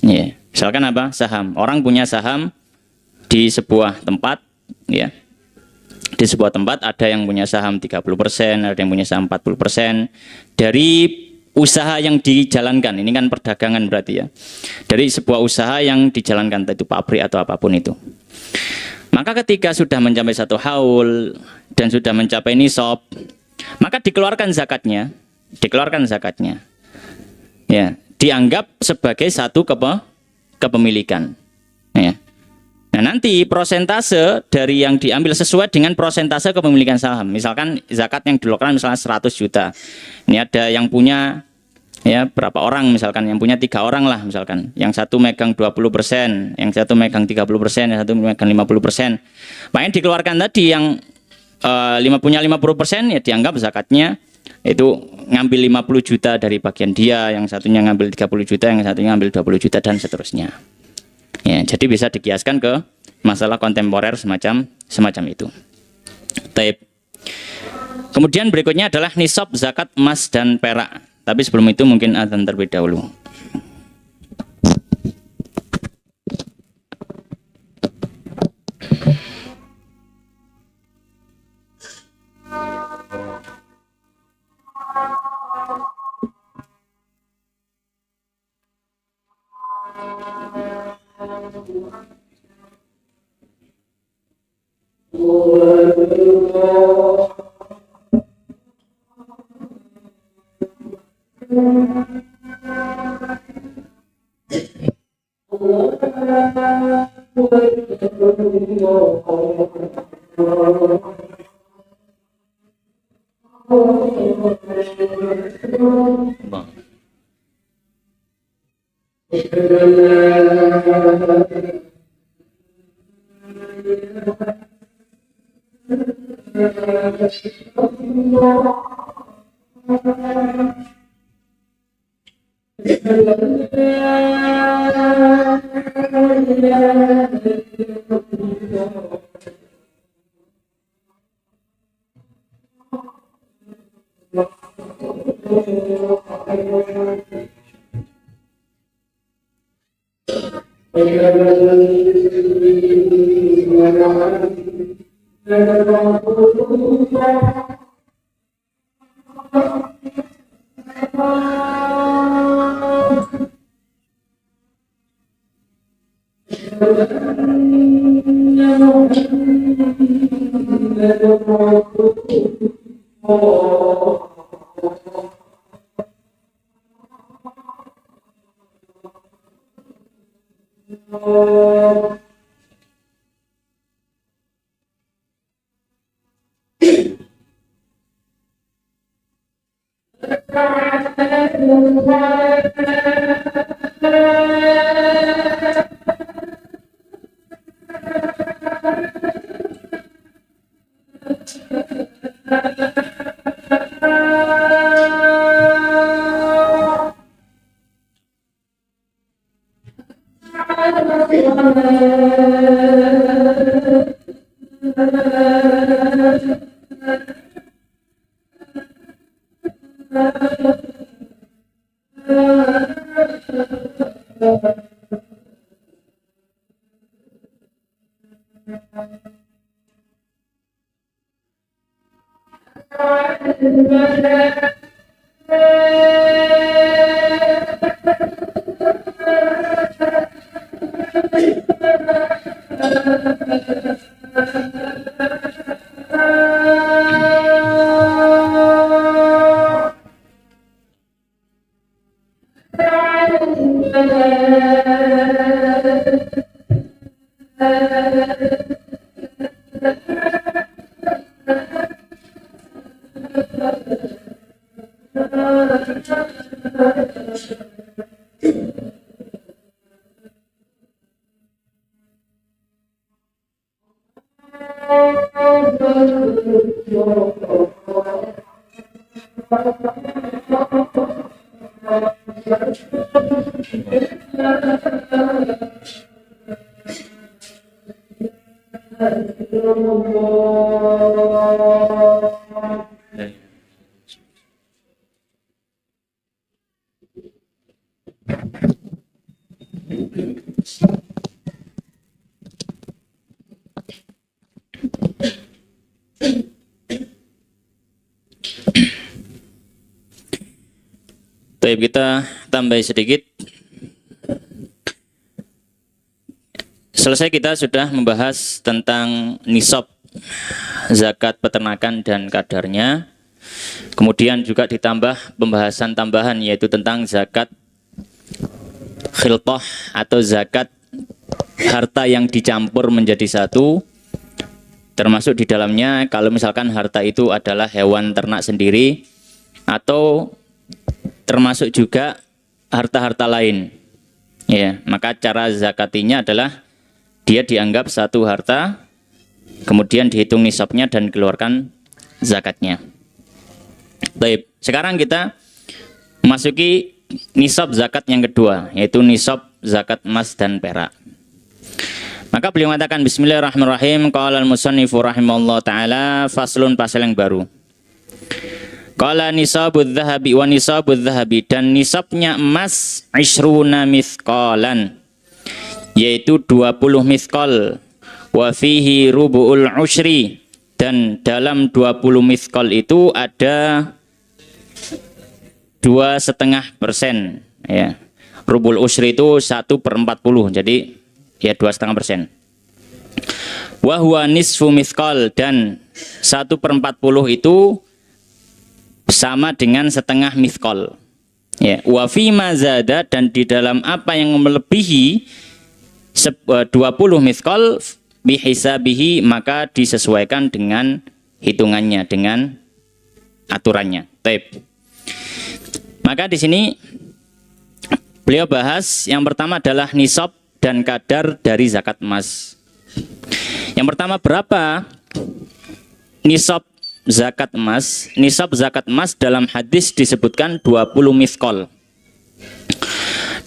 Ya, misalkan saham. Orang punya saham di sebuah tempat, ya. Di sebuah tempat ada yang punya saham 30%, ada yang punya saham 40% dari usaha yang dijalankan. Ini kan perdagangan berarti, ya. Dari sebuah usaha yang dijalankan, itu pabrik atau apapun itu. Maka ketika sudah mencapai satu haul dan sudah mencapai nisab, maka dikeluarkan zakatnya. Ya, dianggap sebagai satu kepemilikan. Ya. Nah, nanti prosentase dari yang diambil sesuai dengan prosentase kepemilikan saham. Misalkan zakat yang dikeluarkan misalnya 100 juta. Ini ada yang punya, ya, berapa orang, misalkan yang punya 3 orang lah, misalkan. Yang satu megang 20%, yang satu megang 30%, yang satu megang 50%. Makanya dikeluarkan tadi yang punya 50%, ya dianggap zakatnya itu ngambil 50 juta dari bagian dia, yang satunya ngambil 30 juta, yang satunya ngambil 20 juta, dan seterusnya. Ya, jadi bisa dikiaskan ke masalah kontemporer semacam itu. Taib. Kemudian berikutnya adalah nisab zakat emas dan perak. Tapi sebelum itu mungkin adzan terlebih dahulu. Bang. Baik, kita tambah sedikit. Selesai kita sudah membahas tentang nisab zakat peternakan dan kadarnya. Kemudian juga ditambah pembahasan tambahan yaitu tentang zakat khiltah atau zakat harta yang dicampur menjadi satu. Termasuk di dalamnya kalau misalkan harta itu adalah hewan ternak sendiri atau termasuk juga harta-harta lain. Ya, maka cara zakatinya adalah dia dianggap satu harta, kemudian dihitung nisabnya dan keluarkan zakatnya. Baik, sekarang kita masuki nisab zakat yang kedua, yaitu nisab zakat emas dan perak. Maka beliau mengatakan bismillahirrahmanirrahim, qala al-musannifu rahimahullah taala, faslun, pasal yang baru. Qala nisabudz dzahabi wa nisabudz dzahabi, dan nisabnya emas ishruna mithqalan, yaitu 20 mithqal, wa fihi rubu'ul usyri, dan dalam 20 mithqal itu ada 2,5%, ya. Rubul usyri itu 1/40, jadi ya 2,5%. Wa huwa nisfu mithqal, dan 1/40 itu sama dengan setengah mithqal. Ya, wa fi ma zada, dan di dalam apa yang melebihi 20 mithqal bihisabihi, maka disesuaikan dengan hitungannya, dengan aturannya. Taib. Maka di sini beliau bahas yang pertama adalah nisab dan kadar dari zakat emas. Yang pertama, berapa nisab zakat emas? Nisab zakat emas dalam hadis disebutkan 20 mithqal.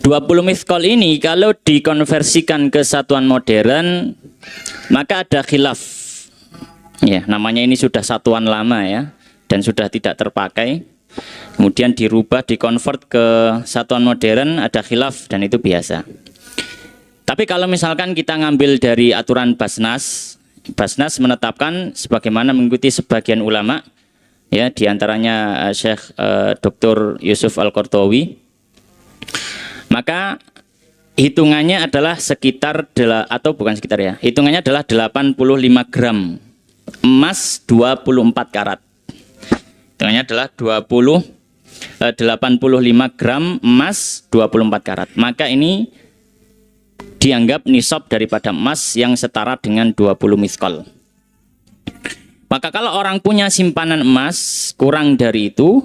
20 mithqal ini kalau dikonversikan ke satuan modern maka ada khilaf. Ya, namanya ini sudah satuan lama ya dan sudah tidak terpakai. Kemudian dirubah, dikonvert ke satuan modern, ada khilaf dan itu biasa. Tapi kalau misalkan kita ngambil dari aturan Basnas, Basnas menetapkan sebagaimana mengikuti sebagian ulama, ya diantaranya Syekh Dr. Yusuf Al-Qardawi, maka hitungannya adalah sekitar, atau bukan sekitar ya, hitungannya adalah 85 gram emas 24 karat. Hitungannya adalah 85 gram emas 24 karat. Maka ini dianggap nisab daripada emas yang setara dengan 20 mithqal. Maka kalau orang punya simpanan emas kurang dari itu,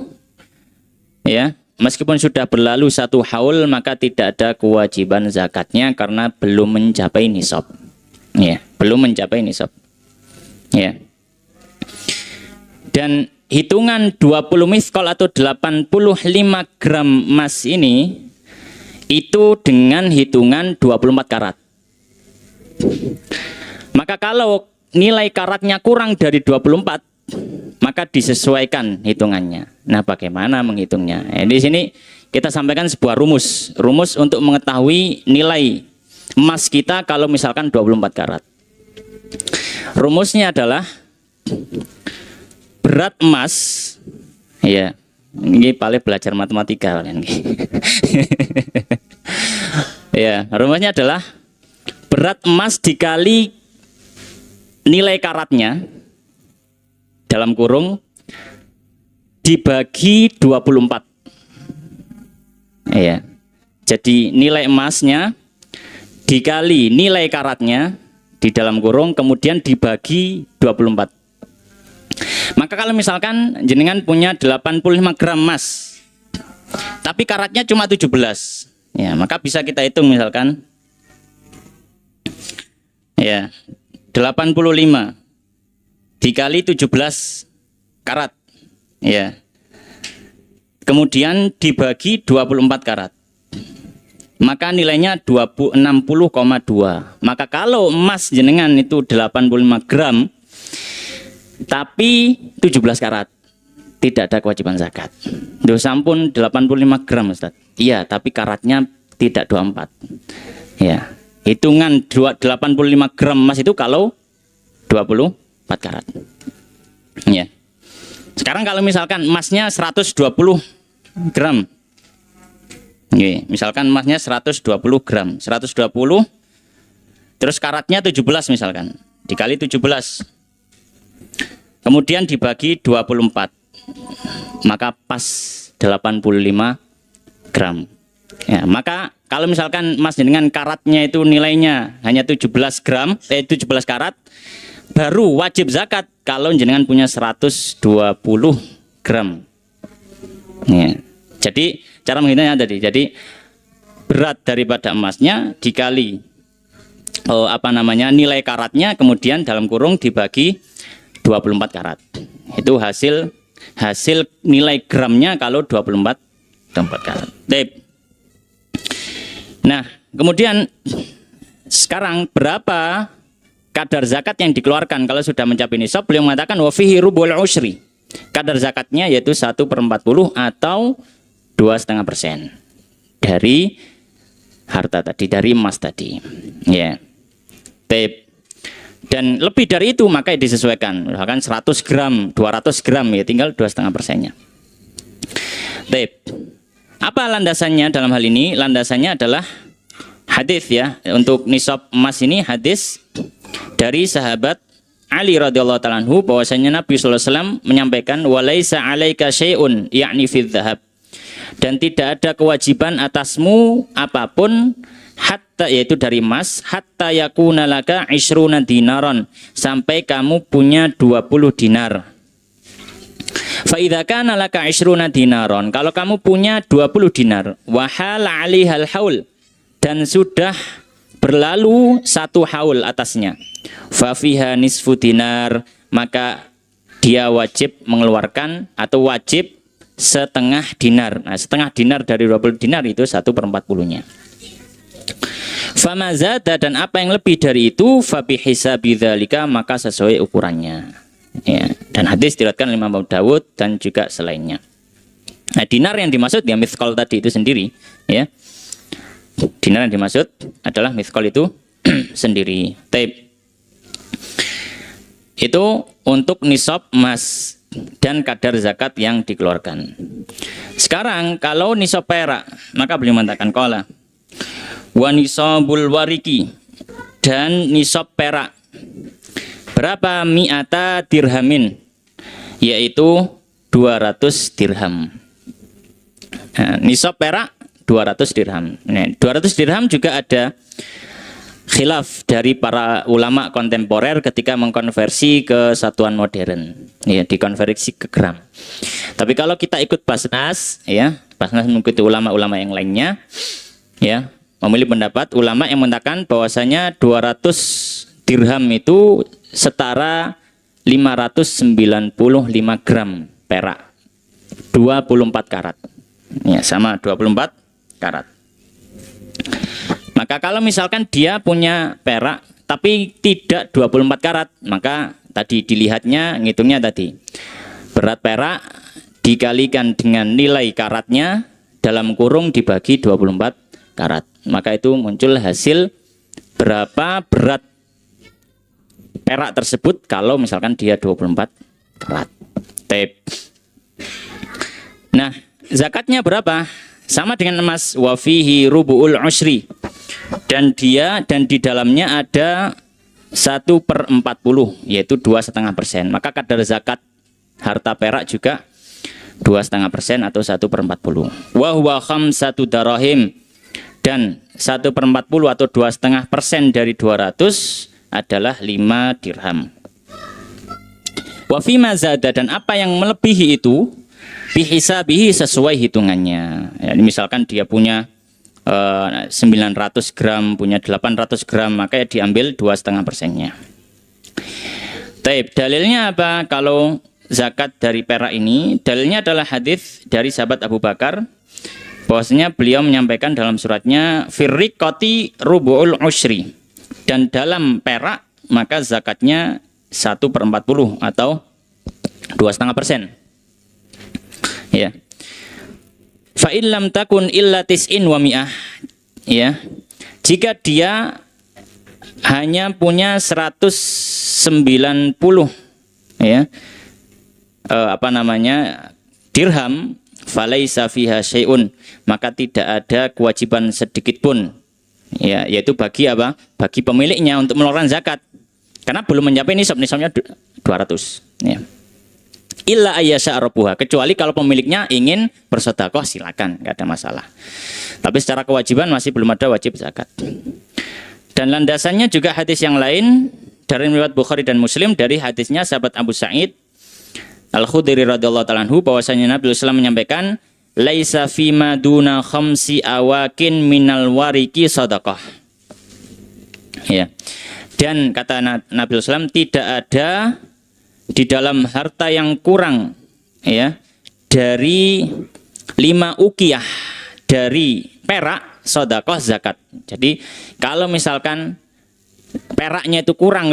ya, meskipun sudah berlalu 1 haul, maka tidak ada kewajiban zakatnya karena belum mencapai nisab. Ya, belum mencapai nisab. Ya. Dan hitungan 20 mithqal atau 85 gram emas ini itu dengan hitungan 24 karat. Maka kalau nilai karatnya kurang dari 24, maka disesuaikan hitungannya. Nah, bagaimana menghitungnya? Di sini kita sampaikan sebuah rumus. Rumus untuk mengetahui nilai emas kita kalau misalkan 24 karat. Rumusnya adalah berat emas, ya, ini paling belajar matematika kalian. Ya, rumusnya adalah berat emas dikali nilai karatnya dalam kurung dibagi 24. Ya. Jadi nilai emasnya dikali nilai karatnya di dalam kurung kemudian dibagi 24. Maka kalau misalkan jenengan punya 85 gram emas tapi karatnya cuma 17, ya, maka bisa kita hitung misalkan, ya, 85 dikali 17 karat, ya, kemudian dibagi 24 karat, maka nilainya 60,2. Maka kalau emas jenengan itu 85 gram tapi 17 karat, tidak ada kewajiban zakat. Duh, sampun 85 gram Ustaz. Iya, tapi karatnya tidak 24. Ya, hitungan 85 gram emas itu kalau 24 karat. Ya. Sekarang kalau misalkan emasnya 120 gram. Oke, misalkan emasnya 120 gram, 120 terus karatnya 17 misalkan, dikali 17. Kemudian dibagi 24. Maka pas 85 gram. Ya, maka kalau misalkan emas dengan karatnya itu nilainya hanya 17 karat, baru wajib zakat kalau jenengan punya 120 gram. Ya. Jadi cara menghitungnya tadi. Jadi berat daripada emasnya dikali nilai karatnya, kemudian dalam kurung dibagi 24 karat. Itu hasil nilai gramnya kalau 24 karat. Baik. Nah, kemudian sekarang berapa kadar zakat yang dikeluarkan kalau sudah mencapai nisab? Beliau mengatakan wa fihi rubul usyri. Kadar zakatnya yaitu 1/40 atau 2,5% dari harta tadi, dari emas tadi. Ya. Baik. Dan lebih dari itu maka disesuaikan. Misalkan 100 gram, 200 gram, ya tinggal 2,5%-nya. Baik. Apa landasannya dalam hal ini? Landasannya adalah hadis, ya. Untuk nisab emas ini hadis dari sahabat Ali radhiyallahu ta'ala anhu bahwasanya Nabi sallallahu alaihi wasallam menyampaikan walaisa 'alaika syai'un ya'ni fi dzahab. Dan tidak ada kewajiban atasmu apapun hatta, yaitu dari emas, hatta yakuna laka 20 dinaron, sampai kamu punya 20 dinar. Fa idza kana laka 20 dinaron, kalau kamu punya 20 dinar, wa hal 'alaihal haul, dan sudah berlalu 1 haul atasnya, fa fiha nisfu dinar, maka dia wajib mengeluarkan atau wajib setengah dinar. Nah, setengah dinar dari 20 dinar itu 1/40-nya. Fama zada, dan apa yang lebih dari itu, fa bihisabi dzalika, maka sesuai ukurannya. Ya, dan hadis diriwayatkan oleh Imam Abu Dawud dan juga selainnya. Nah, dinar yang dimaksud ya mithqal tadi itu sendiri, ya. Dinar yang dimaksud adalah mithqal itu sendiri. Taib. Itu untuk nisab emas dan kadar zakat yang dikeluarkan. Sekarang kalau nisab perak, maka beliau mengatakan qala wa nisabul wariki, dan nisab perak berapa? Mi'ata dirhamin, yaitu 200 dirham. Nah, nisab perak 200 dirham. Nah, 200 dirham juga ada khilaf dari para ulama kontemporer ketika mengkonversi ke satuan modern, ya, dikonversi ke gram. Tapi kalau kita ikut Basnas, ya, Basnas mengikuti ulama-ulama yang lainnya, ya, memilih pendapat ulama yang mengatakan bahwasanya 200 dirham itu setara 595 gram perak, 24 karat, ya, sama 24 karat. Maka kalau misalkan dia punya perak tapi tidak 24 karat, maka tadi dilihatnya, ngitungnya tadi berat perak dikalikan dengan nilai karatnya dalam kurung dibagi 24 karat. Maka itu muncul hasil berapa berat perak tersebut kalau misalkan dia 24 karat. Tep. Nah, zakatnya berapa? Sama dengan emas, wa fihi rubu'ul usyri, dan di dalamnya ada 1/40, yaitu 2,5%. Maka kadar zakat harta perak juga 2,5% atau 1/40. Wa huwa khamsatu darahim, dan 1/40 atau 2,5% dari 200 adalah 5 dirham. Wa fi ma zada, dan apa yang melebihi itu bihisabihi, sesuai hitungannya. Ya, misalkan dia punya 900 gram, punya 800 gram, maka diambil 2,5%-nya. Taib, dalilnya apa? Kalau zakat dari perak ini, dalilnya adalah hadis dari sahabat Abu Bakar, bahwasanya beliau menyampaikan dalam suratnya firriqati rubu'ul usyri, dan dalam perak maka zakatnya 1/40 atau 2,5%. Ya. Fa in lam takun illa tis'in wa mi'ah, ya. Jika dia hanya punya 190, ya, dirham, falaisa fiha syai'un, maka tidak ada kewajiban sedikit pun, ya, yaitu bagi apa? Bagi pemiliknya untuk mengeluarkan zakat. Karena belum mencapai nisabnya 200, ya. Illa ayyasha arabuha, kecuali kalau pemiliknya ingin bersedekah, silakan, nggak ada masalah. Tapi secara kewajiban masih belum ada wajib zakat. Dan landasannya juga hadis yang lain dari riwayat Bukhari dan Muslim, dari hadisnya sahabat Abu Sa'id Al-Khudri radhiyallahu ta'ala anhu, bahwasanya Nabi sallallahu alaihi wasallam menyampaikan, laisa fima duna khamsi awakin minal wariki sadaqah. Ya. Dan kata Nabi sallallahu alaihi wasallam, tidak ada di dalam harta yang kurang, ya, dari 5 ukiyah dari perak sedekah zakat. Jadi kalau misalkan peraknya itu kurang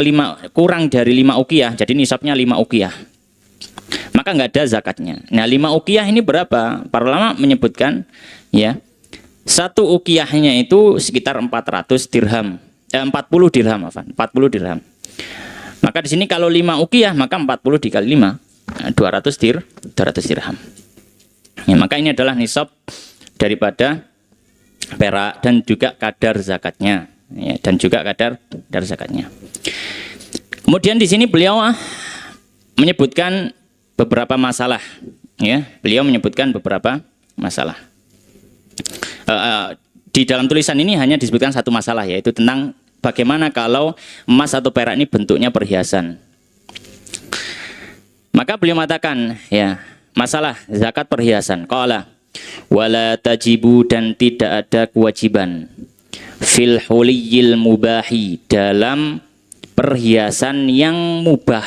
dari 5 ukiyah, jadi nisabnya 5 ukiyah, maka nggak ada zakatnya. Nah, 5 ukiyah ini berapa? Para ulama menyebutkan, ya, 1 ukiyahnya itu sekitar 400 dirham, 40 dirham, 40 dirham. Maka di sini kalau 5 ukiyah, maka 40 dikali 5, 200 dirham. Ya, maka ini adalah nisab daripada perak dan juga kadar zakatnya, ya, dan juga kadar zakatnya. Kemudian di sini beliau menyebutkan beberapa masalah, ya. Beliau menyebutkan beberapa masalah. di dalam tulisan ini hanya disebutkan satu masalah, yaitu tentang bagaimana kalau emas atau perak ini bentuknya perhiasan. Maka beliau mengatakan, ya, masalah zakat perhiasan. Qala wala tajibu, dan tidak ada kewajiban fil huliyil mubahi, dalam perhiasan yang mubah.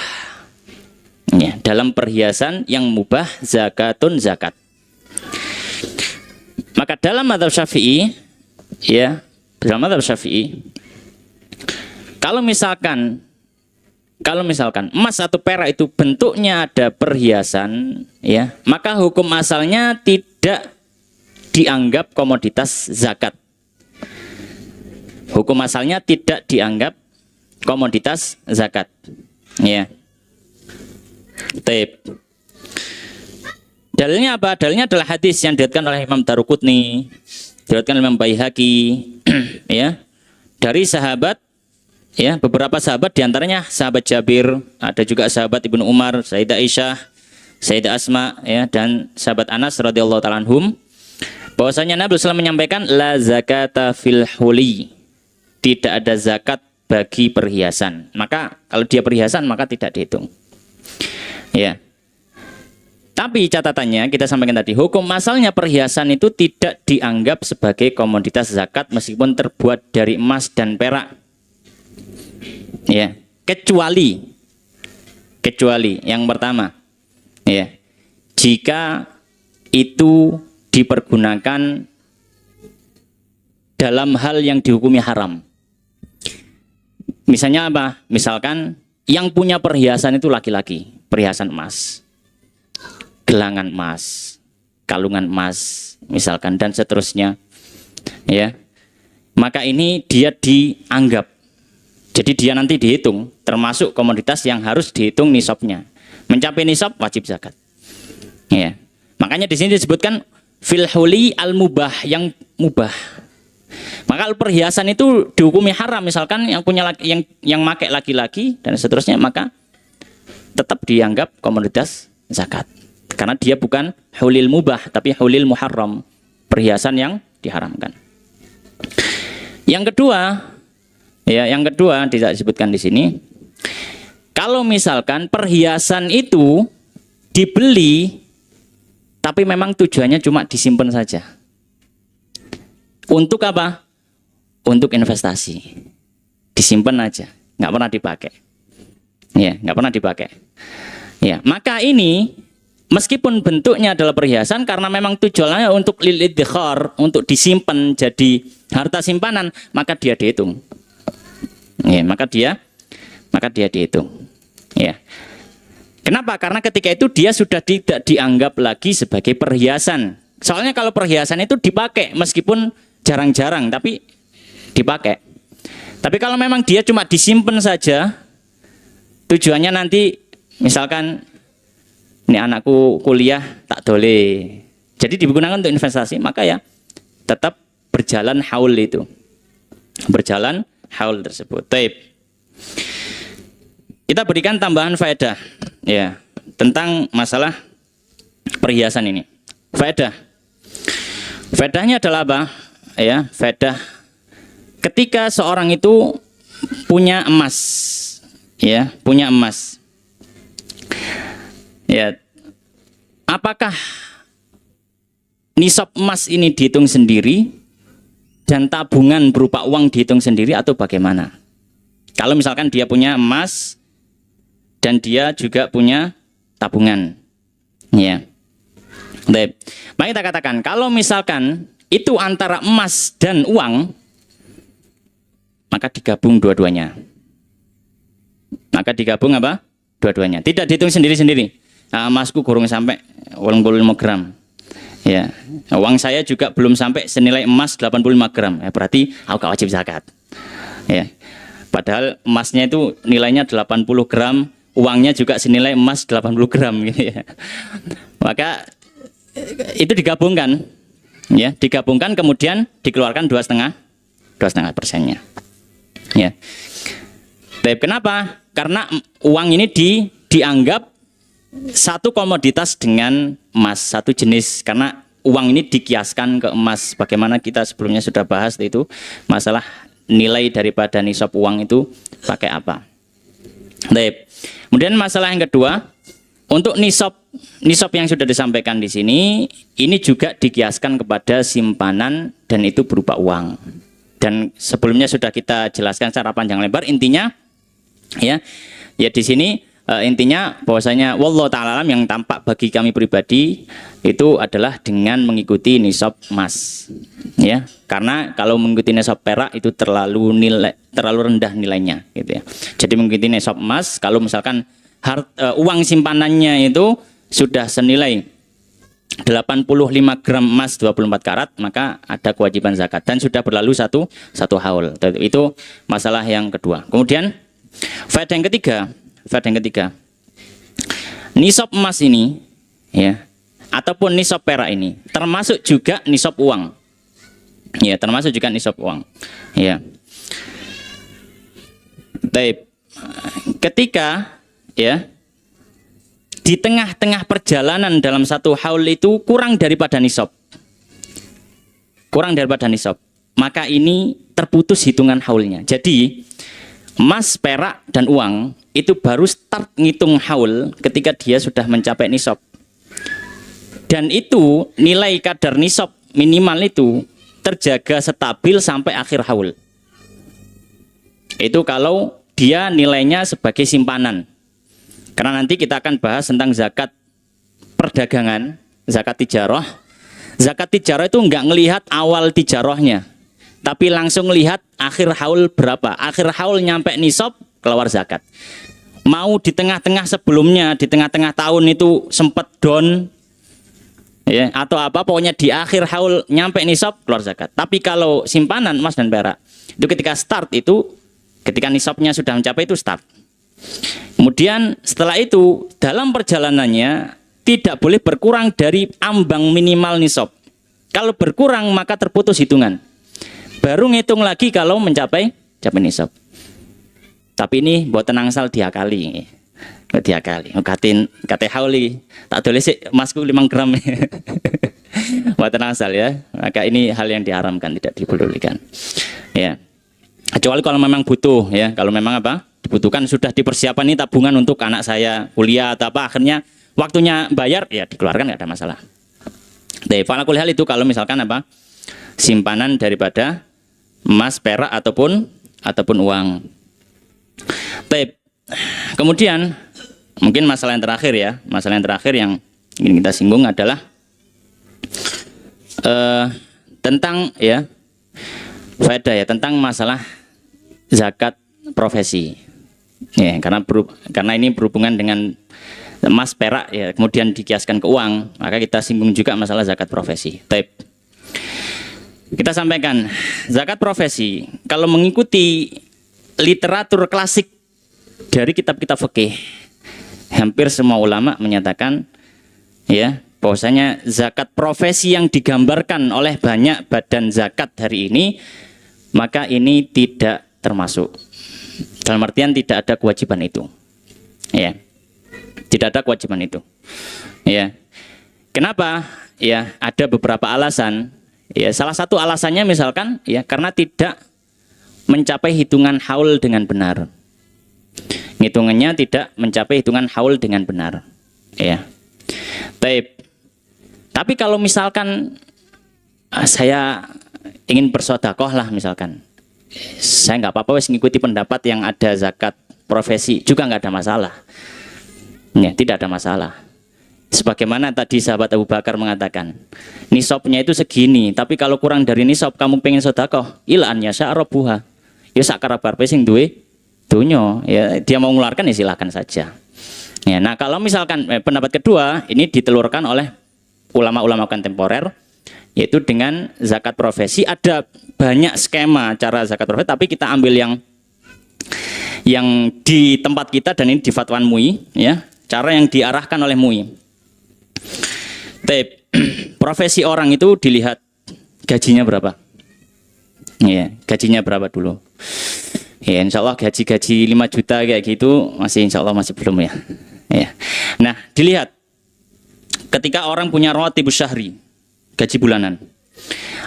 Ya, dalam perhiasan yang mubah zakatun zakat. Maka dalam mazhab Syafi'i, ya, dalam mazhab Syafi'i, kalau misalkan emas atau perak itu bentuknya ada perhiasan, ya, maka hukum asalnya tidak dianggap komoditas zakat. Hukum asalnya tidak dianggap komoditas zakat. Ya. Taib. Dalilnya apa? Dalilnya adalah hadis yang diriwayatkan oleh Imam Daruqutni, diriwayatkan oleh Imam Baihaqi, ya, dari sahabat. Ya, beberapa sahabat, diantaranya sahabat Jabir, ada juga sahabat Ibnu Umar, Sayyidah Aisyah, Sayyidah Asma, ya, dan sahabat Anas radhiyallahu ta'ala anhum, bahwasanya Nabi SAW menyampaikan la zakata fil huli, tidak ada zakat bagi perhiasan. Maka kalau dia perhiasan maka tidak dihitung. Ya. Tapi catatannya kita sampaikan tadi, hukum asalnya perhiasan itu tidak dianggap sebagai komoditas zakat meskipun terbuat dari emas dan perak. Ya, kecuali yang pertama, ya, jika itu dipergunakan dalam hal yang dihukumi haram. Misalnya apa? Misalkan yang punya perhiasan itu laki-laki, perhiasan emas, gelangan emas, kalungan emas, misalkan, dan seterusnya, ya, maka ini dia dianggap. Jadi dia nanti dihitung, termasuk komoditas yang harus dihitung nisabnya. Mencapai nisab wajib zakat. Ya. Makanya di sini disebutkan fil huli al mubah, yang mubah. Maka perhiasan itu dihukumi haram, misalkan yang punya yang make laki-laki dan seterusnya, maka tetap dianggap komoditas zakat. Karena dia bukan hulil mubah, tapi hulil muharram, perhiasan yang diharamkan. Yang kedua, ya, yang kedua tidak disebutkan di sini. Kalau misalkan perhiasan itu dibeli, tapi memang tujuannya cuma disimpan saja. Untuk apa? Untuk investasi. Disimpan aja, nggak pernah dipakai. Ya, nggak pernah dipakai. Ya, maka ini meskipun bentuknya adalah perhiasan, karena memang tujuannya untuk lil idkhar, untuk disimpan jadi harta simpanan, maka dia dihitung. Ya, maka dia dihitung. Ya. Kenapa? Karena ketika itu dia sudah tidak dianggap lagi sebagai perhiasan. Soalnya kalau perhiasan itu dipakai meskipun jarang-jarang, tapi dipakai. Tapi kalau memang dia cuma disimpan saja, tujuannya nanti misalkan ini anakku kuliah tak dole, jadi digunakan untuk investasi, maka ya tetap berjalan haul itu. Berjalan haul tersebut. Taib. Kita berikan tambahan faedah, ya, tentang masalah perhiasan ini. Faedahnya adalah apa? Ya, faedah ketika seorang itu punya emas, ya, punya emas. Ya, apakah nisab emas ini dihitung sendiri dan tabungan berupa uang dihitung sendiri atau bagaimana? Kalau misalkan dia punya emas dan dia juga punya tabungan, ya. Baik. Maka kita katakan kalau misalkan itu antara emas dan uang, maka digabung dua-duanya. Maka digabung apa? Dua-duanya. Tidak dihitung sendiri-sendiri. Emasku kurang sampai 85 gram. Ya, uang saya juga belum sampai senilai emas 85 gram. Ya, berarti aku gak wajib zakat. Ya. Padahal emasnya itu nilainya 80 gram, uangnya juga senilai emas 80 gram gitu ya. Maka itu digabungkan. Ya, digabungkan kemudian dikeluarkan 2,5%-nya. Ya. Tapi kenapa? Karena uang ini dianggap satu komoditas dengan emas, satu jenis, karena uang ini dikiaskan ke emas. Bagaimana kita sebelumnya sudah bahas itu masalah nilai daripada nisab uang itu pakai apa. Baik. Kemudian masalah yang kedua, untuk nisab yang sudah disampaikan di sini, ini juga dikiaskan kepada simpanan dan itu berupa uang. Dan sebelumnya sudah kita jelaskan secara panjang lebar. Intinya, ya di sini intinya bahwasanya wallahu ta'ala alam, yang tampak bagi kami pribadi itu adalah dengan mengikuti nisab emas. Ya, karena kalau mengikuti nisab perak itu terlalu rendah nilainya, gitu ya. Jadi mengikuti nisab emas, kalau misalkan uang simpanannya itu sudah senilai 85 gram emas 24 karat, maka ada kewajiban zakat dan sudah berlalu satu haul. Itu masalah yang kedua. Kemudian faedah yang ketiga, nisab emas ini, ya, ataupun nisab perak ini termasuk juga nisab uang. Ya, termasuk juga nisab uang. Ya. Baik. Ketika, ya, di tengah-tengah perjalanan dalam satu haul itu kurang daripada nisab, maka ini terputus hitungan haulnya. Jadi emas, perak, dan uang itu baru start ngitung haul ketika dia sudah mencapai nisab. Dan itu nilai kadar nisab minimal itu terjaga stabil sampai akhir haul. Itu kalau dia nilainya sebagai simpanan. Karena nanti kita akan bahas tentang zakat perdagangan, zakat tijarah. Zakat tijarah itu enggak ngelihat awal tijarahnya, tapi langsung lihat akhir haul berapa. Akhir haul nyampe nisab, keluar zakat. Mau di tengah-tengah sebelumnya, di tengah-tengah tahun itu sempat down, ya, atau apa, pokoknya di akhir haul nyampe nisab, keluar zakat. Tapi kalau simpanan emas dan perak, itu ketika start itu, ketika nisabnya sudah mencapai itu start. Kemudian setelah itu dalam perjalanannya tidak boleh berkurang dari ambang minimal nisab. Kalau berkurang maka terputus hitungan. Baru ngitung lagi kalau mencapai nisab. Tapi ini buat angsal diakali. Kate hauli tak boleh sih emasku 5 gram. Buat angsal ya. Maka ini hal yang diharamkan, tidak diperbolehkan. Ya. Kecuali kalau memang butuh, ya. Kalau memang apa? Dibutuhkan, sudah dipersiapkan nih tabungan untuk anak saya kuliah atau apa, akhirnya waktunya bayar, ya dikeluarkan, nggak ada masalah. Dari fala kulli hal itu kalau misalkan apa? Simpanan daripada emas, perak ataupun uang. Baik. Kemudian mungkin masalah yang terakhir yang ingin kita singgung adalah tentang, ya, faedah, ya, tentang masalah zakat profesi. Ya, karena ini berhubungan dengan emas, perak, ya, kemudian dikiaskan ke uang, maka kita singgung juga masalah zakat profesi. Baik. Kita sampaikan zakat profesi kalau mengikuti literatur klasik dari kitab-kitab fikih, hampir semua ulama menyatakan, ya, bahwasanya zakat profesi yang digambarkan oleh banyak badan zakat hari ini, maka ini tidak termasuk. Dalam artian tidak ada kewajiban itu. Ya. Tidak ada kewajiban itu. Ya. Kenapa? Ya, ada beberapa alasan. Ya, salah satu alasannya misalkan, ya, karena tidak mencapai hitungan haul dengan benar. Hitungannya tidak mencapai hitungan haul dengan benar. Ya. Tapi kalau misalkan saya ingin bersedekah lah misalkan, saya nggak apa-apa wes ngikuti pendapat yang ada zakat profesi juga nggak ada masalah. Ya, tidak ada masalah. Sebagaimana tadi sahabat Abu Bakar mengatakan, nisabnya itu segini, tapi kalau kurang dari nisab kamu pengen sedekah, ilan ya sya'rabuha. Ya sakarabar sing duwe dunyo, ya dia mau mengeluarkan ya silakan saja. Ya, nah kalau misalkan pendapat kedua ini ditelurkan oleh ulama-ulama kontemporer, yaitu dengan zakat profesi. Ada banyak skema cara zakat profesi, tapi kita ambil yang di tempat kita dan ini di fatwan MUI, ya, cara yang diarahkan oleh MUI. Profesi orang itu dilihat gajinya berapa, ya, gajinya berapa dulu. Ya, insya Allah gaji 5 juta kayak gitu masih, insya Allah masih belum, ya. Ya. Nah, dilihat ketika orang punya rawatibus syahri, gaji bulanan.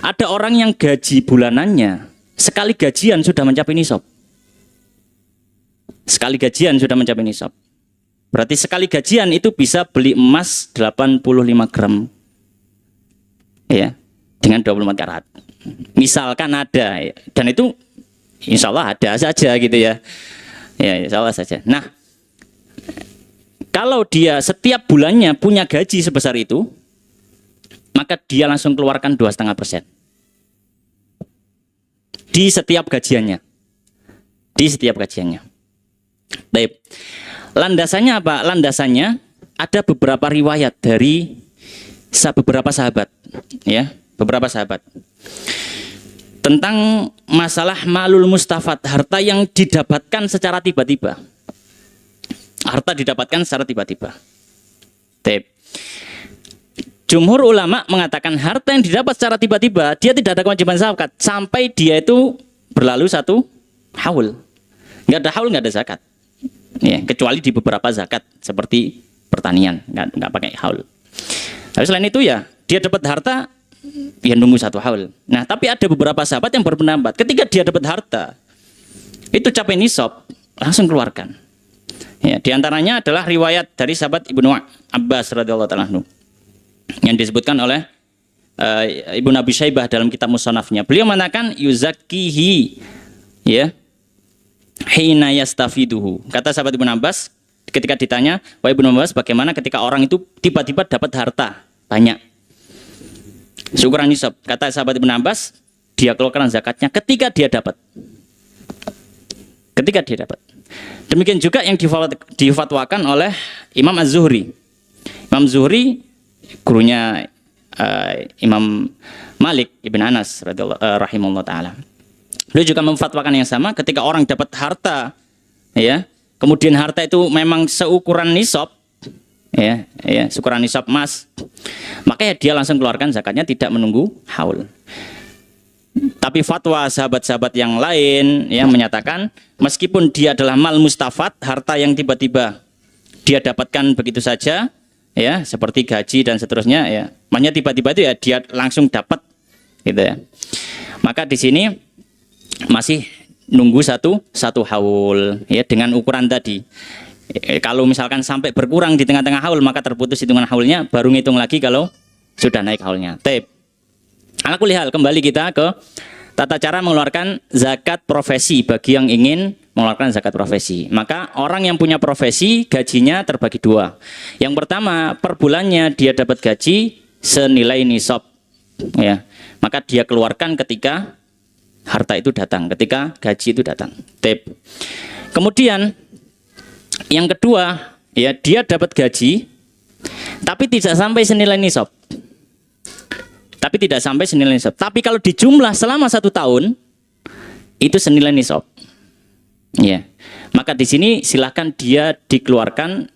Ada orang yang gaji bulanannya sekali gajian sudah mencapai nisab. Sekali gajian sudah mencapai nisab. Berarti sekali gajian itu bisa beli emas 85 gram. Ya, dengan 24 karat. Misalkan ada, ya. Dan itu insya Allah ada saja gitu ya. Ya, insya Allah saja. Nah, kalau dia setiap bulannya punya gaji sebesar itu, maka dia langsung keluarkan 2,5% di setiap gajiannya. Di setiap gajiannya. Baik. Landasannya apa? Landasannya ada beberapa riwayat dari beberapa sahabat, ya, beberapa sahabat tentang masalah malul mustafad, harta yang didapatkan secara tiba-tiba. Harta didapatkan secara tiba-tiba. Jumhur ulama mengatakan harta yang didapat secara tiba-tiba dia tidak ada kewajiban zakat sampai dia itu berlalu 1 haul. Nggak ada haul, nggak ada zakat. Ya, kecuali di beberapa zakat seperti pertanian, nggak pakai haul. Tapi selain itu ya dia dapat harta ya nunggu 1 haul. Nah, tapi ada beberapa sahabat yang berpendapat ketika dia dapat harta itu capai nisab langsung keluarkan. Ya, di antaranya adalah riwayat dari sahabat Ibnu Abbas radhiyallahu ta'ala anhu yang disebutkan oleh Ibnu Abi Syaibah dalam kitab Musannafnya. Beliau mengatakan yuzakkihi, ya, hina yastafiduhu. Kata sahabat Ibnu Abbas ketika ditanya, "Wahai Ibnu Abbas, bagaimana ketika orang itu tiba-tiba dapat harta banyak seukuran nisab?" Kata sahabat Ibnu Abbas, dia keluarkan zakatnya ketika dia dapat. Ketika dia dapat. Demikian juga yang difatwakan oleh Imam Az-Zuhri. Imam Zuhri gurunya Imam Malik Ibn Anas rahimahullah ta'ala. Beliau juga memfatwakan yang sama ketika orang dapat harta, ya, kemudian harta itu memang seukuran nisab, ya, seukuran nisab emas, maka ya dia langsung keluarkan zakatnya tidak menunggu haul. Tapi fatwa sahabat-sahabat yang lain yang menyatakan meskipun dia adalah mal mustafad, harta yang tiba-tiba dia dapatkan begitu saja, ya, seperti gaji dan seterusnya, ya, makanya tiba-tiba itu ya dia langsung dapat, gitu ya. Maka di sini masih nunggu satu haul, ya, dengan ukuran tadi. Kalau misalkan sampai berkurang di tengah-tengah haul maka terputus hitungan haulnya, baru ngitung lagi kalau sudah naik haulnya. Ala kulli hal, kembali kita ke tata cara mengeluarkan zakat profesi bagi yang ingin mengeluarkan zakat profesi. Maka orang yang punya profesi gajinya terbagi 2. Yang pertama, per bulannya dia dapat gaji senilai nisab, ya. Maka dia keluarkan ketika harta itu datang, ketika gaji itu datang. Kemudian yang kedua, ya, dia dapat gaji tapi tidak sampai senilai nisab. Tapi kalau dijumlah selama 1 tahun itu senilai nisab. Ya. Maka di sini silakan dia dikeluarkan,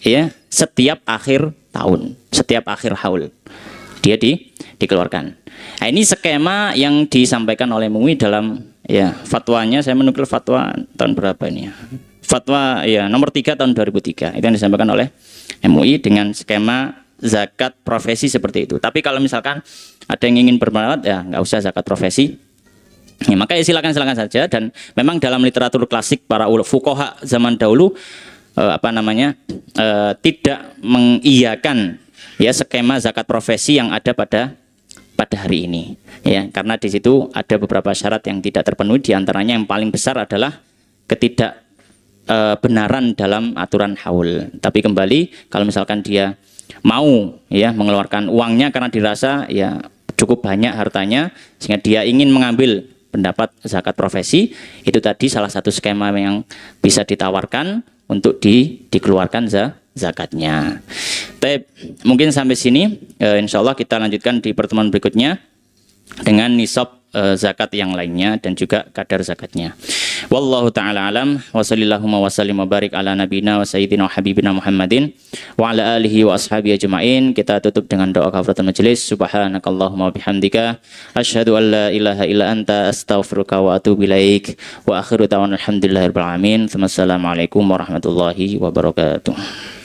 ya, setiap akhir tahun, setiap akhir haul. Dia dikeluarkan. Nah, ini skema yang disampaikan oleh MUI dalam, ya, fatwanya. Saya menukil fatwa tahun berapa ini ya? Fatwa, ya, nomor 3 tahun 2003. Itu yang disampaikan oleh MUI dengan skema zakat profesi seperti itu. Tapi kalau misalkan ada yang ingin berpendapat, ya nggak usah zakat profesi, ya, maka ya silakan saja. Dan memang dalam literatur klasik para fuqaha zaman dahulu tidak mengiyakan, ya, skema zakat profesi yang ada pada hari ini, ya, karena di situ ada beberapa syarat yang tidak terpenuhi. Di antaranya yang paling besar adalah ketidakbenaran dalam aturan haul. Tapi kembali, kalau misalkan dia mau, ya, mengeluarkan uangnya karena dirasa, ya, cukup banyak hartanya sehingga dia ingin mengambil pendapat zakat profesi, itu tadi salah satu skema yang bisa ditawarkan untuk dikeluarkan zakatnya. Mungkin sampai sini, insya Allah kita lanjutkan di pertemuan berikutnya dengan nisab zakat yang lainnya dan juga kadar zakatnya. Wallahu ta'ala alam, wa sallallahu wa sallim wa barik ala nabina wa sayyidina wa habibina Muhammadin wa ala alihi wa ashabihi ajma'in. Kita tutup dengan doa kafaratul majelis. Subhanakallahumma bihamdika asyhadu an la ilaha illa anta astaghfiruka wa atubu ilaik. Wa akhiru ta'ala alhamdulillahirabbil alamin. Wassalamualaikum warahmatullahi wabarakatuh.